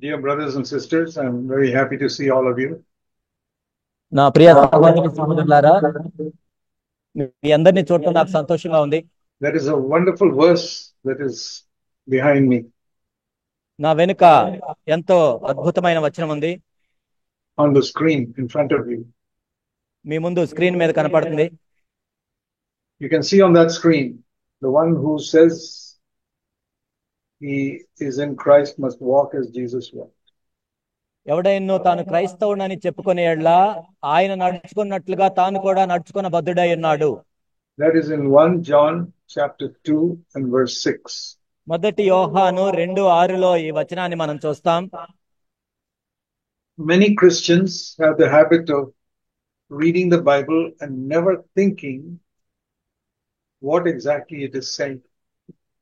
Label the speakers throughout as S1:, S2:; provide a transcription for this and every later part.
S1: Dear brothers and sisters, I'm very happy to see all of you.
S2: నా ప్రియ సహోదరి సహోదరులారా, మీ అందరినీ చూడటం నాకు సంతోషంగా ఉంది.
S1: There is a wonderful verse that is behind me
S2: నా వెనుక ఎంతో అద్భుతమైన వచనం ఉంది.
S1: on the screen in front of you.
S2: మీ ముందు స్క్రీన్ మీద కనపడుతుంది.
S1: You can see on that screen the one who says he is in Christ must walk as Jesus walked.
S2: ఎవడైనో తాను క్రైస్తవుడని చెప్పుకునే యెడల ఆయన నడుచుకున్నట్లుగా తాను కూడా నడుచుకున్న బద్ధుడై ఉన్నాడు.
S1: That is in 1 John chapter 2 and verse 6.
S2: మొదటి యోహాను 2:6లో ఈ వచనాన్ని మనం చూస్తాం.
S1: Many Christians have the habit of reading the Bible and never thinking what exactly it is saying.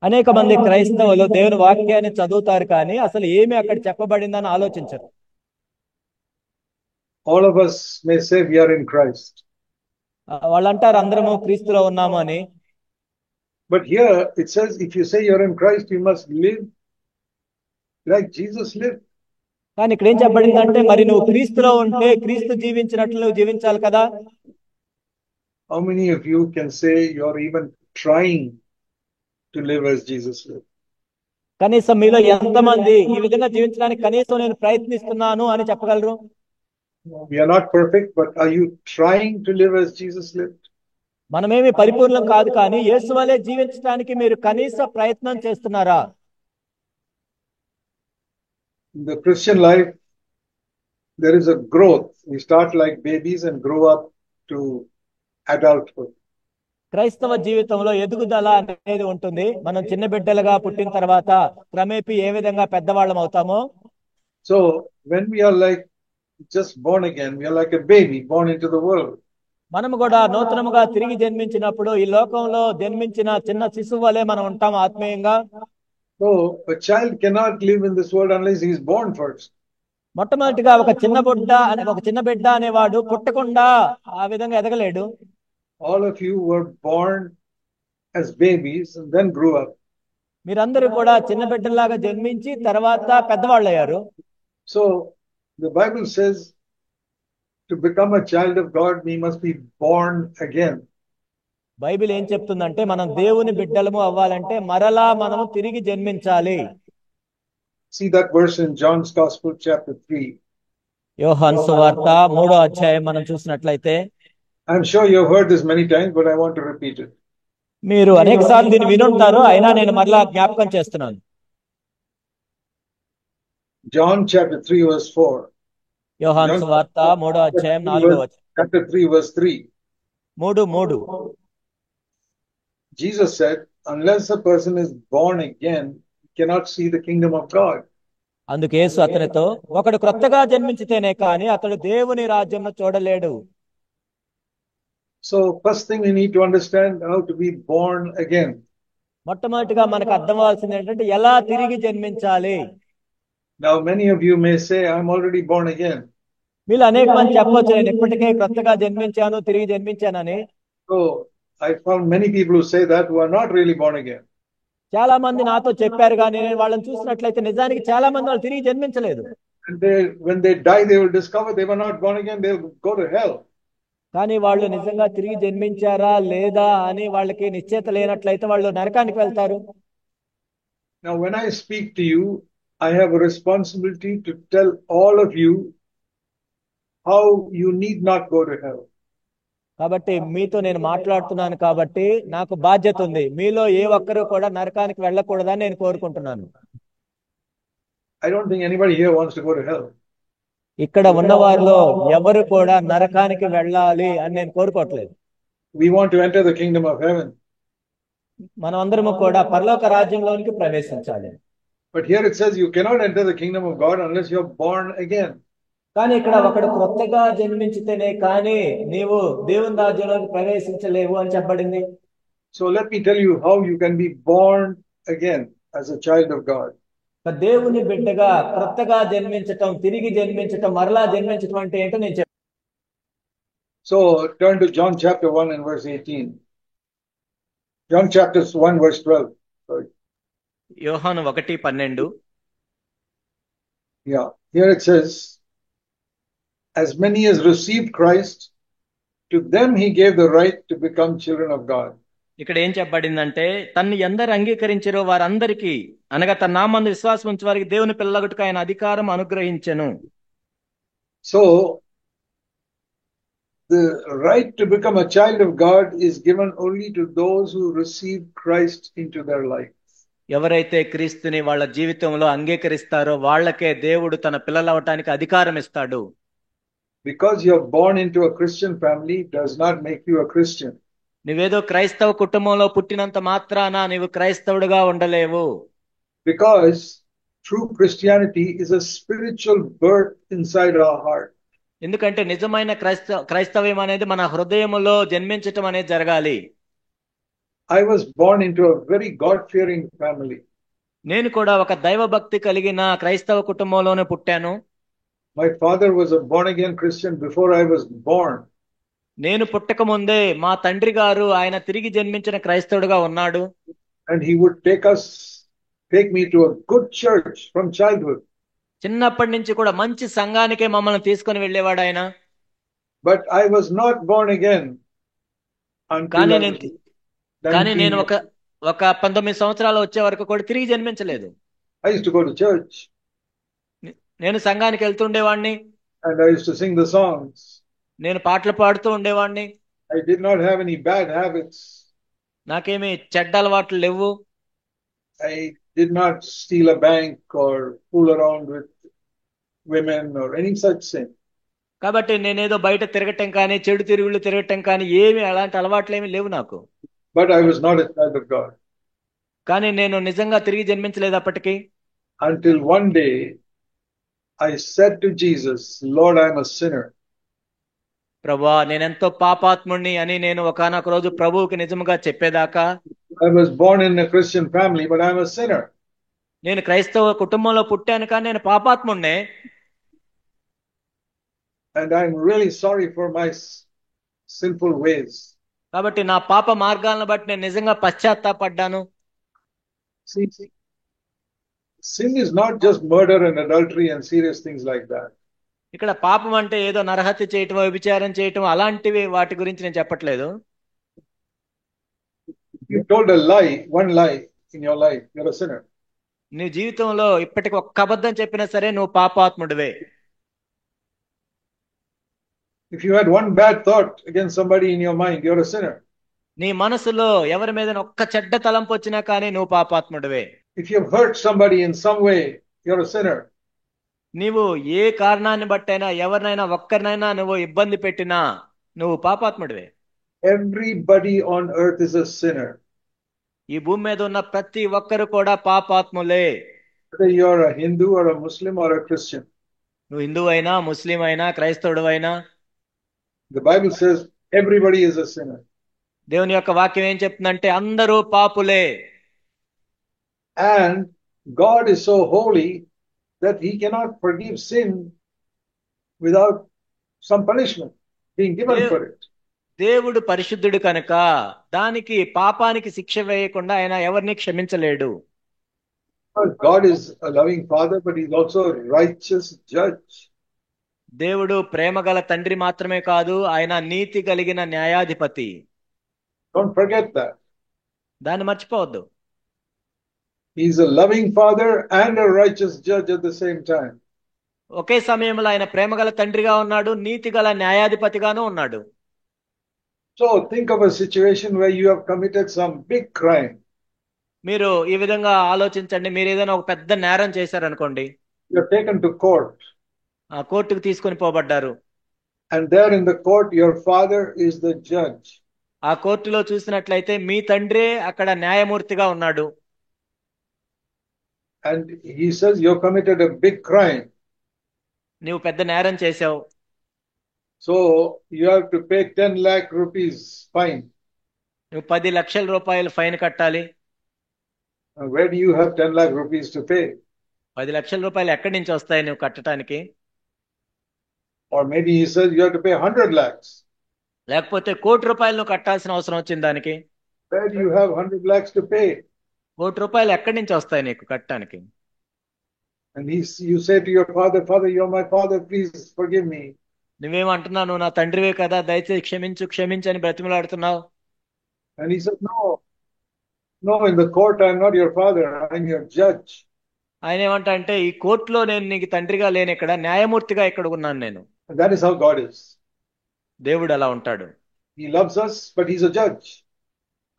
S2: అనేక మంది క్రైస్తవులు దేవుని వాక్యాన్ని చదువుతారు కానీ అసలు ఏమి అక్కడ చెప్పబడిందని ఆలోచించరు.
S1: All of us may say we are in Christ.
S2: వాళ్ళు అంటారు అందరము క్రీస్తులో ఉన్నాము అని.
S1: But here it says if you say you're in Christ, you must live like Jesus lived.
S2: కానీ ఇక్కడ ఏం చెప్పబడిందంటే మరి నువ్వు క్రీస్తులో ఉంటే క్రీస్తు జీవించినట్లు నువ్వు జీవించాలి కదా.
S1: How many of you can say you're even trying to live as Jesus lived?
S2: కనీసం మీలో ఎంతమంది ఈ విధంగా జీవించడానికి కనీసం నేను ప్రయత్నిస్తున్నాను అని చెప్పగలరు?
S1: We are not perfect, but are you trying to live as Jesus lived?
S2: మనమేమి పరిపూర్ణం కాదు కానీ యేసు వలె జీవించడానికి మీరు కనీస ప్రయత్నం చేస్తున్నారా?
S1: In the Christian life, there is a growth. We start like babies and grow up to adulthood.
S2: క్రైస్తవ జీవితంలో ఎదుగుదల అనేది ఉంటుంది. మనం చిన్న బిడ్డలుగా పుట్టిన తర్వాత క్రమేపీ ఏ విధంగా పెద్దవాళ్ళం అవుతామో.
S1: So when we are like just born again, we are like a baby born into the world.
S2: మనము కూడా నూతనముగా తిరిగి జన్మించినప్పుడు ఈ లోకంలో జన్మించిన చిన్న శిశువు వలె మనం ఉంటాం ఆత్మీయంగా.
S1: So a child cannot live in this world unless he is born first.
S2: మొట్టమొదటిగా ఒక చిన్న బిడ్డ అనేవాడు పుట్టకుండా ఆ విధంగా ఎదగలేడు.
S1: All of you were born as babies and then grew up.
S2: మీరందరూ కూడా చిన్న బిడ్డలాగా జన్మించి తర్వాత పెద్దవాళ్ళు అయ్యారు.
S1: So the Bible says to become a child of God, we must be born again.
S2: Bible ఏం చెప్తుందంటే మనం దేవుని బిడ్డలము అవ్వాలంటే మరలా మనము తిరిగి జన్మించాలి.
S1: See that verse in John's Gospel chapter 3.
S2: యోహాను సువార్త 3వ అధ్యాయం మనం చూసినట్లయితే,
S1: I'm sure you've heard this many times, but I want to repeat it.
S2: మీరు అనేక సార్లు దీన్ని వినుంటారు, అయినా నేను మరలా జ్ఞాపకం చేస్తున్నాను.
S1: John chapter 3 verse 4.
S2: యోహాను సువార్త 3వ అధ్యాయం 4వ వచనం.
S1: Chapter 3 verse 3.
S2: 3:3.
S1: Jesus said, unless a person is born again, he cannot see the kingdom of God.
S2: అందుకు యేసు అతనితో, ఒకడు క్రొత్తగా జన్మించితేనే కానీ అతడు దేవుని రాజ్యంను చూడలేడు.
S1: So first thing we need to understand how to be born again.
S2: మొట్టమొదటిగా మనకు అర్థం అవ్వాల్సింది ఏంటంటే ఎలా తిరిగి జన్మించాలి.
S1: Now many of you may say, I'm already born again.
S2: వీళ్ళు అనేక మంది చెప్పవచ్చు, నేను ఇప్పటికే క్రొత్తగా జన్మించాను, తిరిగి జన్మించానని.
S1: So I found many people who say that who are not really born again.
S2: చాలా మంది నాతో చెప్పారు కానీ నేను వాళ్ళని చూసినట్లయితే నిజానికి చాలా మంది వాళ్ళు తిరిగి జన్మించలేదు.
S1: And when they die, they will discover they were not born again. They'll go to hell.
S2: కానీ వాళ్ళు నిజంగా తిరిగి జన్మించారా లేదా అని వాళ్ళకి నిశ్చయత లేనట్లయితే వాళ్ళు నరకానికి వెళ్తారు.
S1: Now when I speak to you, I have a responsibility to tell all of you how you need not go to hell.
S2: కాబట్టి మీతో నేను మాట్లాడుతున్నాను కాబట్టి నాకు బాధ్యత ఉంది. మీలో ఏ ఒక్కరు కూడా నరకానికి వెళ్ళకూడదని నేను కోరుకుంటున్నాను.
S1: I don't think anybody here wants to go to hell.
S2: ఇక్కడ ఉన్న వారిలో ఎవరు కూడా నరకానికి వెళ్ళాలి అని నేను కోరుకోవట్లేదు.
S1: We want to enter the kingdom of heaven.
S2: మనం అందరము కూడా పరలోక రాజ్యంలోనికి ప్రవేశించాలి.
S1: But here it says you cannot enter the kingdom of God unless you're born again.
S2: కానీ ఇక్కడ ఒకడు క్రొత్తగా జన్మించితేనే కానీ నీవు దేవుని రాజ్యంలోకి ప్రవేశించలేవు అని చెప్పబడింది.
S1: So let me tell you how you can be born again as a child of God.
S2: దేవుని బిడ్డగా క్రొత్తగా జన్మించటం, తిరిగి జన్మించటం, మరలా జన్మించటం అంటే ఏంటో నేను చెప్తాను.
S1: So turn to John chapter 1 and verse 18. John chapter 1 verse 12. Sorry.
S2: యోహాను 1:12.
S1: Yeah. Here it says, as many as received Christ, to them he gave the right to become children of God.
S2: ఇక్కడ ఏం చెప్పబడిందంటే తన్ని ఎందరు అంగీకరించారో వారందరికీ అనగా తన నామందు విశ్వాసం ఉంచే వారికి దేవుని పిల్లలగుటకు ఆయన అధికారం అనుగ్రహించెను.
S1: So the right to become a child of God is given only to those who receive Christ into their life.
S2: ఎవరైతే క్రీస్తుని వాళ్ళ జీవితంలో అంగీకరిస్తారో వాళ్ళకే దేవుడు తన పిల్లలవటానికి అధికారం ఇస్తాడు.
S1: Because you're born into a Christian family does not make you a Christian.
S2: నువ్వేదో క్రైస్తవ కుటుంబంలో పుట్టినంత మాత్రాన నీవు క్రైస్తవుడిగా ఉండలేవు.
S1: Because true Christianity is a spiritual birth inside our heart.
S2: ఎందుకంటే నిజమైన క్రైస్తవ్యం అనేది మన హృదయములో జన్మించటం అనేది జరగాలి.
S1: I was born into a very God-fearing family.
S2: నేను కూడా ఒక దైవభక్తి కలిగిన క్రైస్తవ కుటుంబంలోనే పుట్టాను.
S1: My father was a born-again Christian before I was born.
S2: నేను పుట్టక ముందే మా తండ్రి గారు ఆయన తిరిగి జన్మించిన క్రైస్తవుడిగా ఉన్నాడు.
S1: And he would take me to a good church from childhood.
S2: చిన్నప్పటి నుంచి కూడా మంచి సంఘానికే మమ్మల్ని తీసుకొని వెళ్ళేవాడు ఆయన.
S1: But I was not born again until
S2: కానీ నేను ఒక 19 సంవత్సరాలు వచ్చే వరకు కూడా తిరిగి జన్మించలేదు.
S1: I used to go to church.
S2: నేను సంఘానికి వెళ్తుండేవాడిని.
S1: And I used to sing the songs.
S2: నేను పాటలు పాడుతూ ఉండేవాడిని.
S1: I did not have any bad habits.
S2: నాకేమీ చెడ్డ అలవాట్లు లేవు.
S1: I did not steal a bank or fool around with women or any such thing.
S2: కాబట్టి నేనేదో బయట తిరగటం కానీ చెడు తిరుగుళ్ళు తిరగటం కానీ ఏమి అలాంటి అలవాట్లు ఏమీ లేవు నాకు.
S1: But I was not a child of God.
S2: కానీ నేను నిజంగా తిరిగి జన్మించలేదు అప్పటికి.
S1: Until one day I said to Jesus, Lord, I am a sinner.
S2: ప్రభువా నేనెంతో పాపాత్ముడిని అని నేను ఒకానొక రోజు ప్రభువుకి నిజంగా చెప్పేదాకా.
S1: I was born in a Christian family, but I am a sinner.
S2: నేను క్రైస్తవ కుటుంబంలో పుట్టాను కానీ నేను పాపాత్ముడినే.
S1: And I'm really sorry for my sinful ways.
S2: కాబట్టి నా పాప మార్గాలను బట్టి నేను నిజంగా పశ్చాత్తాపడ్డాను.
S1: See, sin is not just murder and adultery and serious things like that.
S2: ఇక్కడ పాపం అంటే ఏదో నరహత్య చేయటం వ్యభిచారం చేయటం అలాంటివి వాటి గురించి నేను చెప్పట్లేదు.
S1: You told a lie, one lie in your life, you're a sinner.
S2: నీ జీవితంలో ఇప్పటికి ఒక్క అబద్ధం చెప్పినా సరే నువ్వు పాపాత్ముడివే.
S1: If you had one bad thought against somebody in your mind, you're a sinner.
S2: నీ మనసులో ఎవరి మీద ఒక్క చెడ్డ తలంపు వచ్చినా కానీ నువ్వు పాపాత్ముడివే.
S1: If you've hurt somebody in some way, you're a sinner.
S2: నీవు ఏ కారణాన్ని బట్టైనా ఎవరినైనా ఒక్కరినైనా నువ్వు ఇబ్బంది పెట్టినా నువ్వు పాపాత్ముడివే.
S1: Everybody on earth is a sinner.
S2: ఈ భూమి మీద ఉన్న ప్రతి ఒక్కరు కూడా పాపాత్ములే.
S1: Whether you're a Hindu or a Muslim or a Christian.
S2: నువ్వు హిందూ అయినా ముస్లిం అయినా క్రైస్తవుడు అయినా.
S1: The Bible says everybody is a sinner.
S2: దేవుని యొక్క వాక్యం ఏం చెప్తుందంటే అందరూ పాపులే.
S1: And God is so holy that he cannot forgive sin without some punishment being given for it.
S2: దేవుడు పరిశుద్ధుడు కనుక దానికి పాపానికి శిక్ష వేయకుండా ఆయన ఎవరిని క్షమించలేడు.
S1: God is a loving father, but he's also a righteous judge.
S2: దేవుడు ప్రేమగల తండ్రి మాత్రమే కాదు ఆయన నీతి కలిగిన న్యాయాధిపతి.
S1: Don't forget that.
S2: దాన్ని మర్చిపోవద్దు.
S1: He's a loving father and a righteous judge at the same time.
S2: ఒకే సమయంలో ఆయన ప్రేమగల తండ్రిగా ఉన్నాడు నీతి గల న్యాయాధిపతిగాను ఉన్నాడు.
S1: So think of a situation where you have committed some big crime.
S2: మీరు ఈ విధంగా ఆలోచించండి. మీరు ఏదైనా ఒక పెద్ద నేరం చేశారనుకోండి.
S1: You're taken to court.
S2: ఆ కోర్టుకు తీసుకొని పోబడ్డారు.
S1: And there in the court your father is the judge.
S2: ఆ కోర్టులో చూసినట్లయితే మీ తండ్రే అక్కడ న్యాయమూర్తిగా ఉన్నాడు.
S1: And he says you committed a big crime.
S2: నీవు పెద్ద నేరం చేశావు.
S1: So you have to pay 10 lakh rupees fine.
S2: నువ్వు 10 లక్షల రూపాయలు ఫైన్ కట్టాలి.
S1: Where do you have 10 lakh rupees to pay?
S2: 10 లక్షల రూపాయలు ఎక్కడి నుంచి వస్తాయి నువ్వు కట్టడానికి?
S1: Or maybe he says you have to pay 100 lakhs.
S2: లేకపోతే 1 కోటి రూపాయలు నువ్వు కట్టాల్సిన అవసరం వచ్చింది దానికి.
S1: Where do you have 100 lakhs to pay?
S2: 1 కోటి రూపాయలు ఎక్కడి నుంచి వస్తాయి నీకు కట్టడానికి?
S1: And you say to your father, Father, you're my father, please forgive me.
S2: నువ్వేమంటున్నావు, నువ్వు నా తండ్రివే కదా, దయచేసి క్షమించు క్షమించు అని బ్రతిమలాడుతున్నావు.
S1: And he said, no, in the court I'm not your father, I'm your judge.
S2: ఆయన ఏమంటా అంటే, ఈ కోర్టులో నేను నీకు తండ్రిగా లేను, ఇక్కడ న్యాయమూర్తిగా ఇక్కడ ఉన్నాను నేను.
S1: And that is how God is.
S2: దేవుడు అలా ఉంటాడు.
S1: He loves us, but he's a judge.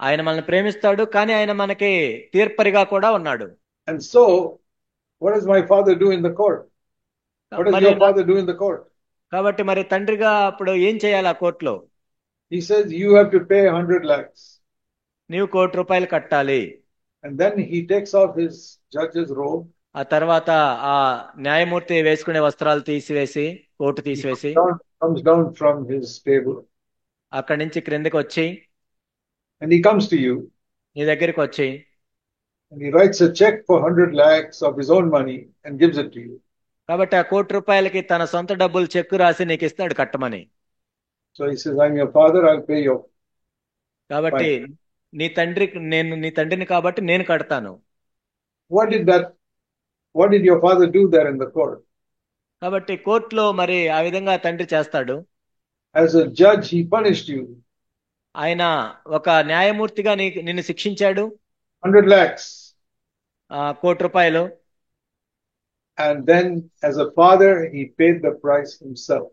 S2: ఆయన మనల్ని ప్రేమిస్తాడు, కానీ ఆయన మనకి తీర్పరిగా కూడా ఉన్నాడు.
S1: And so, what does my father do in the court? What does your father do in the court?
S2: కాబట్టి మరి తండ్రిగా అప్పుడు ఏం చేయాలి ఆ కోర్టులో?
S1: He says, you have to pay 100 lakhs.
S2: నీవు ₹1,00,00,000 కట్టాలి.
S1: And then he takes off his judge's robe.
S2: ఆ తర్వాత ఆ న్యాయమూర్తి వేసుకునే వస్త్రాలు తీసివేసి, కోటు తీసివేసి,
S1: comes down from his table.
S2: అక్కడి నుంచి క్రిందకి వచ్చి,
S1: and he comes to you.
S2: నీ దగ్గరికి వచ్చి,
S1: and he writes a check for 100 lakhs of his own money and gives it to you.
S2: కాబట్టి ఆ ₹1,00,00,000 తన సొంత డబ్బులు చెక్కు రాసి నీకు ఇస్తాడు కట్టమని.
S1: So he says, I'm your father, I'll pay you.
S2: కాబట్టి నీ తండ్రిని కాబట్టి నేను కడతాను.
S1: What did your father do there in the court?
S2: కాబట్టి కోర్టులో మరి ఆ విధంగా తండ్రి చేస్తాడు.
S1: As a judge, he punished you.
S2: ఆయన ఒక న్యాయమూర్తిగా నిన్ను శిక్షించాడు.
S1: 100 lakhs.
S2: ₹1,00,00,000.
S1: And then as a father, he paid the price himself.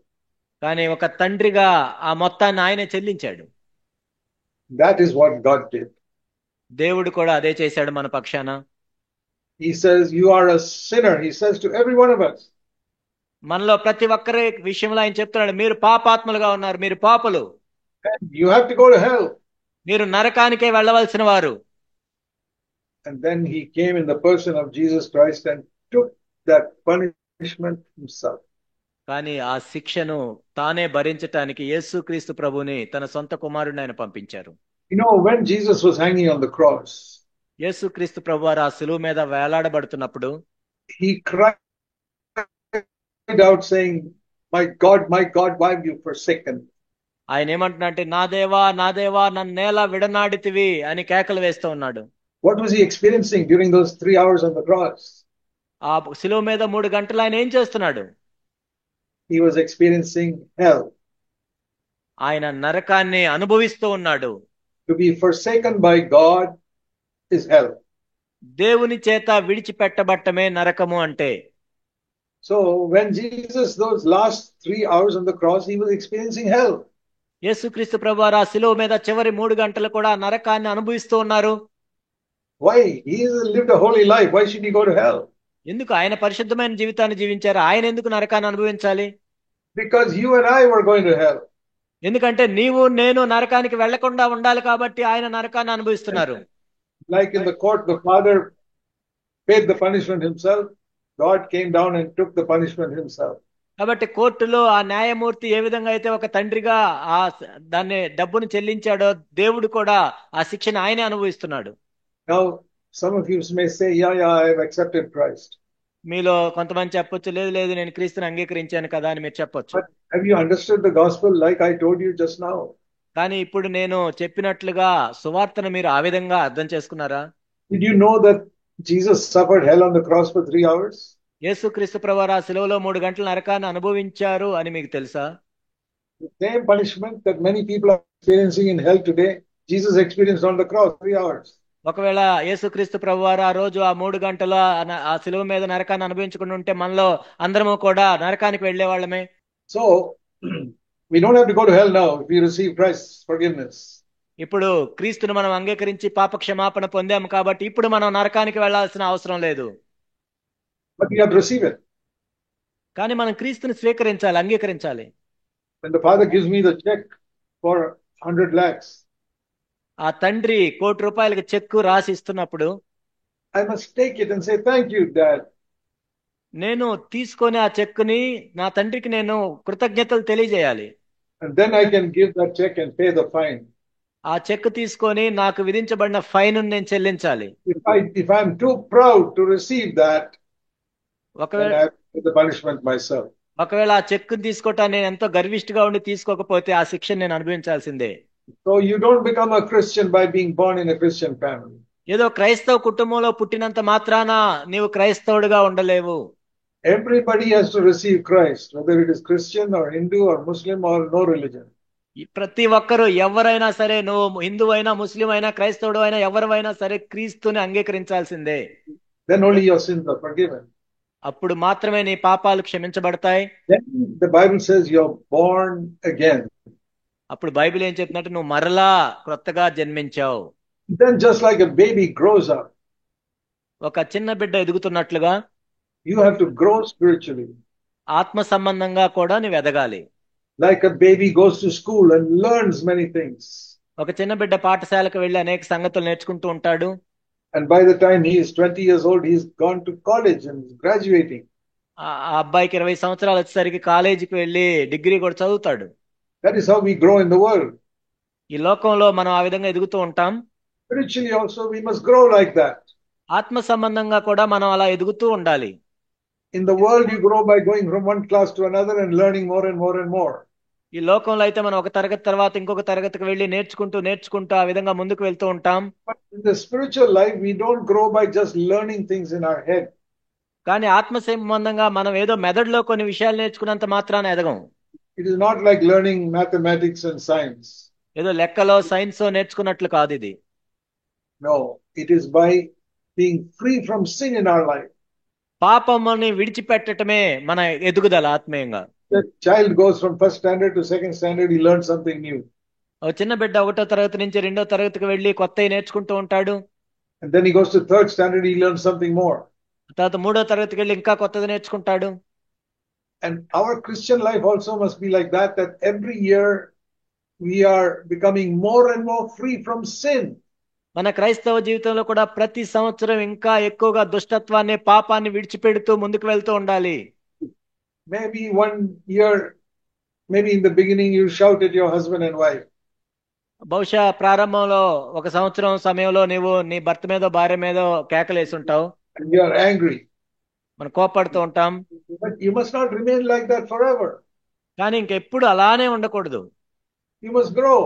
S2: కానీ ఒక తండ్రిగా ఆ మొత్తాన్ని ఆయనే చెల్లించాడు.
S1: That is what God did.
S2: దేవుడు కూడా అదే చేశాడు మన పక్షాన.
S1: He says, you are a sinner. He says to every one of us.
S2: మనలో ప్రతి ఒక్కరి విషయంలో ఆయన చెప్తున్నాడు, మీరు పాపాత్ములుగా ఉన్నారు, మీరు పాపులు.
S1: You have to go to hell.
S2: మీరు నరకానికే వెళ్ళవలసిన వారు.
S1: And then he came in the person of Jesus Christ and took that punishment himself.
S2: కానీ ఆ శిక్షను తానే భరించటానికి యేసుక్రీస్తు ప్రభుని తన సొంత కుమారుడిని ఆయన పంపించారు.
S1: You know, when Jesus was hanging on the cross,
S2: యేసుక్రీస్తు ప్రభువారు ఆ శిలువ మీద వేలాడబడుతున్నప్పుడు
S1: he cried out saying, my God, why have you forsaken me?
S2: ఆయన ఏమంటున్నాడంటే, నా దేవా నా దేవా నన్నేలా విడనాడితివి అని కేకలు వేస్తూ ఉన్నాడు.
S1: What was he experiencing during those 3 hours on the cross?
S2: ఆ శిలువ మీద 3 గంటలు ఆయన ఏం చేస్తున్నాడు?
S1: He was experiencing hell.
S2: ఆయన నరకాన్ని అనుభవిస్తూ ఉన్నాడు.
S1: To be forsaken by God is hell.
S2: దేవుని చేత విడిచిపెట్టబట్టమే నరకము అంటే.
S1: So when Jesus, those last 3 hours on the cross, he was experiencing hell.
S2: యేసుక్రీస్తు ప్రభువారు ఆ శిలువ మీద చివరి 3 గంటలు కూడా నరకాన్ని అనుభవిస్తూ ఉన్నారు.
S1: Why? He lived a holy life. Why should he go to hell?
S2: ఎందుకు? ఆయన పరిశుద్ధమైన జీవితాన్ని జీవించారు. ఆయన ఎందుకు నరకాన్ని అనుభవించాలి?
S1: Because you and I were going to hell.
S2: ఎందుకంటే నీవు నేను నరకానికి వెళ్లకుండా ఉండాలి కాబట్టి ఆయన నరకాన్ని అనుభవిస్తున్నారు.
S1: Like in the court, the father paid the punishment himself. God came down and took the punishment himself.
S2: కాబట్టి కోర్టులో ఆ న్యాయమూర్తి ఏ విధంగా అయితే ఒక తండ్రిగా దాన్ని డబ్బును చెల్లించాడో, దేవుడు కూడా ఆ శిక్షను ఆయనే అనుభవిస్తున్నాడు.
S1: Now, some of you may say, yeah, I have accepted Christ.
S2: మీలో కొంతమంది చెప్పొచ్చు, లేదు నేను క్రీస్తుని అంగీకరించాను కదా అని మీరు చెప్పొచ్చు.
S1: But have you understood the gospel like I told you just now?
S2: కానీ ఇప్పుడు నేను చెప్పినట్లుగా సువార్తను మీరు ఆ విధంగా అర్థం చేసుకున్నారా?
S1: Did you know that Jesus suffered hell on the cross for 3 hours?
S2: యేసుక్రీస్తు ప్రభువారు ఆ శిలువలో 3 గంటల నరకాన్ని అనుభవించారు అని మీకు తెలుసా?
S1: The same punishment that many people are experiencing in hell today, Jesus experienced on the cross 3 hours.
S2: ఒకవేళ యేసుక్రీస్తు ప్రభువారు ఆ రోజు ఆ 3 గంటల ఆ శిలువ మీద నరకాన్ని అనుభవించుకుని ఉంటే మనలో అందరము కూడా నరకానికి వెళ్లే వాళ్ళమే.
S1: So we don't have to go to hell now if we receive Christ's forgiveness.
S2: ఇప్పుడు క్రీస్తును మనం అంగీకరించి పాప క్షమాపణ పొందాము కాబట్టి ఇప్పుడు మనం నరకానికి వెళ్లాల్సిన అవసరం లేదు.
S1: But we have to receive it.
S2: కానీ మనం క్రీస్తుని స్వీకరించాలి, అంగీకరించాలి.
S1: When the father gives me the check for 100 lakhs,
S2: ఆ తండ్రి ₹1,00,00,000 చెక్కు రాసి ఇస్తున్నప్పుడు
S1: I must take it and say, thank you, Dad.
S2: నేను తీసుకొని ఆ చెక్కుని నా తండ్రికి నేను కృతజ్ఞతలు తెలియజేయాలి.
S1: And then I can give that check and pay the fine.
S2: ఆ చెక్ తీసుకొని నాకు విధించబడిన ఫైన్ నేను చెల్లించాలి.
S1: If I'm too proud to receive that, then I have to pay the punishment myself.
S2: ఒకవేళ ఆ చెక్కుని తీసుకోవటాన్ని నేను ఎంతో గర్విష్ఠగా ఉండి తీసుకోకపోతే ఆ శిక్షను నేను అనుభవించాల్సిందే.
S1: So you don't become a Christian by being born in a Christian family.
S2: ఏదో క్రైస్తవ కుటుంబంలో పుట్టినంత మాత్రాన నీవు క్రైస్తవుడిగా ఉండలేవు.
S1: Everybody has to receive Christ, whether it is Christian or Hindu or Muslim or no religion.
S2: ప్రతి ఒక్కరు ఎవరైనా సరే, నువ్వు హిందువు అయినా, ముస్లిం అయినా, క్రైస్తవుడు అయినా, ఎవరైనా సరే క్రీస్తుని అంగీకరించాల్సిందే.
S1: Then only your sins are forgiven.
S2: అప్పుడు మాత్రమే నీ పాపాలు క్షమించబడతాయి.
S1: Then the Bible says you're born again.
S2: అప్పుడు బైబిల్ ఏం చెప్తుందంటే నువ్వు మరలా క్రొత్తగా జన్మించావు.
S1: Then just like a baby grows up,
S2: ఒక చిన్న బిడ్డ ఎదుగుతున్నట్లుగా
S1: you have to grow spiritually.
S2: ఆత్మ సంబంధంగా కూడా నువ్వు ఎదగాలి.
S1: Like a baby goes to school and learns many things.
S2: ఒక చిన్న బిడ్డ పాఠశాలకు వెళ్లి అనేక సంగతులు నేర్చుకుంటూ ఉంటాడు.
S1: And by the time he is 20 years old, he's gone to college and is graduating.
S2: ఆ అబ్బాయికి 20 సంవత్సరాలు వచ్చేసరికి కాలేజీకి వెళ్లి డిగ్రీ కూడా చదువుతాడు.
S1: That is how we grow in the world.
S2: ఈ లోకంలో మనం ఆ విధంగా ఎదుగుతూ ఉంటాం.
S1: Spiritually also we must grow like that.
S2: ఆత్మ సంబంధంగా కూడా మనం అలా ఎదుగుతూ ఉండాలి.
S1: In the world you grow by going from one class to another and learning more and more and more.
S2: ఈ లోకంలో అయితే మనం ఒక తరగతి తర్వాత ఇంకొక తరగతికి వెళ్లి నేర్చుకుంటూ ఆ విధంగా ముందుకు వెళ్తూ ఉంటాం.
S1: But in the spiritual life we don't grow by just learning things in our head.
S2: కానీ ఆత్మ సంబంధంగా మనం ఏదో మెదడులో కొన్ని విషయాలు నేర్చుకున్నంత మాత్రాన ఎదగం.
S1: It is not like learning mathematics and science.
S2: ఏదో లెక్కలో సైన్స్ నేర్చుకున్నట్లు కాదు ఇది.
S1: No, it is by being free from sin in our life.
S2: పాపముని విడిచిపెట్టటమే మన ఎదుగుదల ఆత్మీయంగా.
S1: The child goes from first standard to second standard, he learns something new.
S2: ఒక చిన్న బిడ్డ 1వ తరగతి నుంచి 2వ తరగతికి వెళ్లి కొత్తవి నేర్చుకుంటూ ఉంటాడు.
S1: And then he goes to third standard, he learns something more.
S2: తర్వాత 3వ తరగతికి వెళ్లి ఇంకా కొత్తది నేర్చుకుంటాడు.
S1: And our Christian life also must be like that, that every year we are becoming more and more free from sin.
S2: మన క్రైస్తవ జీవితంలో కూడా ప్రతి సంవత్సరం ఇంకా ఎక్కువగా దుష్టత్వాన్ని, పాపాన్ని విడిచిపెడుతూ ముందుకు వెళ్తూ ఉండాలి.
S1: Maybe one year, maybe in the beginning you shout at your husband and wife.
S2: బహుశా ప్రారంభంలో ఒక సంవత్సరం సమయంలో నీవు నీ భర్త మీదో భార్య మీదో కేకలేసి ఉంటావు.
S1: And you are angry.
S2: మనం కోపడుతూ ఉంటాం.
S1: But you must not remain like that forever.
S2: కానీ ఇంకెప్పుడు అలానే ఉండకూడదు.
S1: You must grow.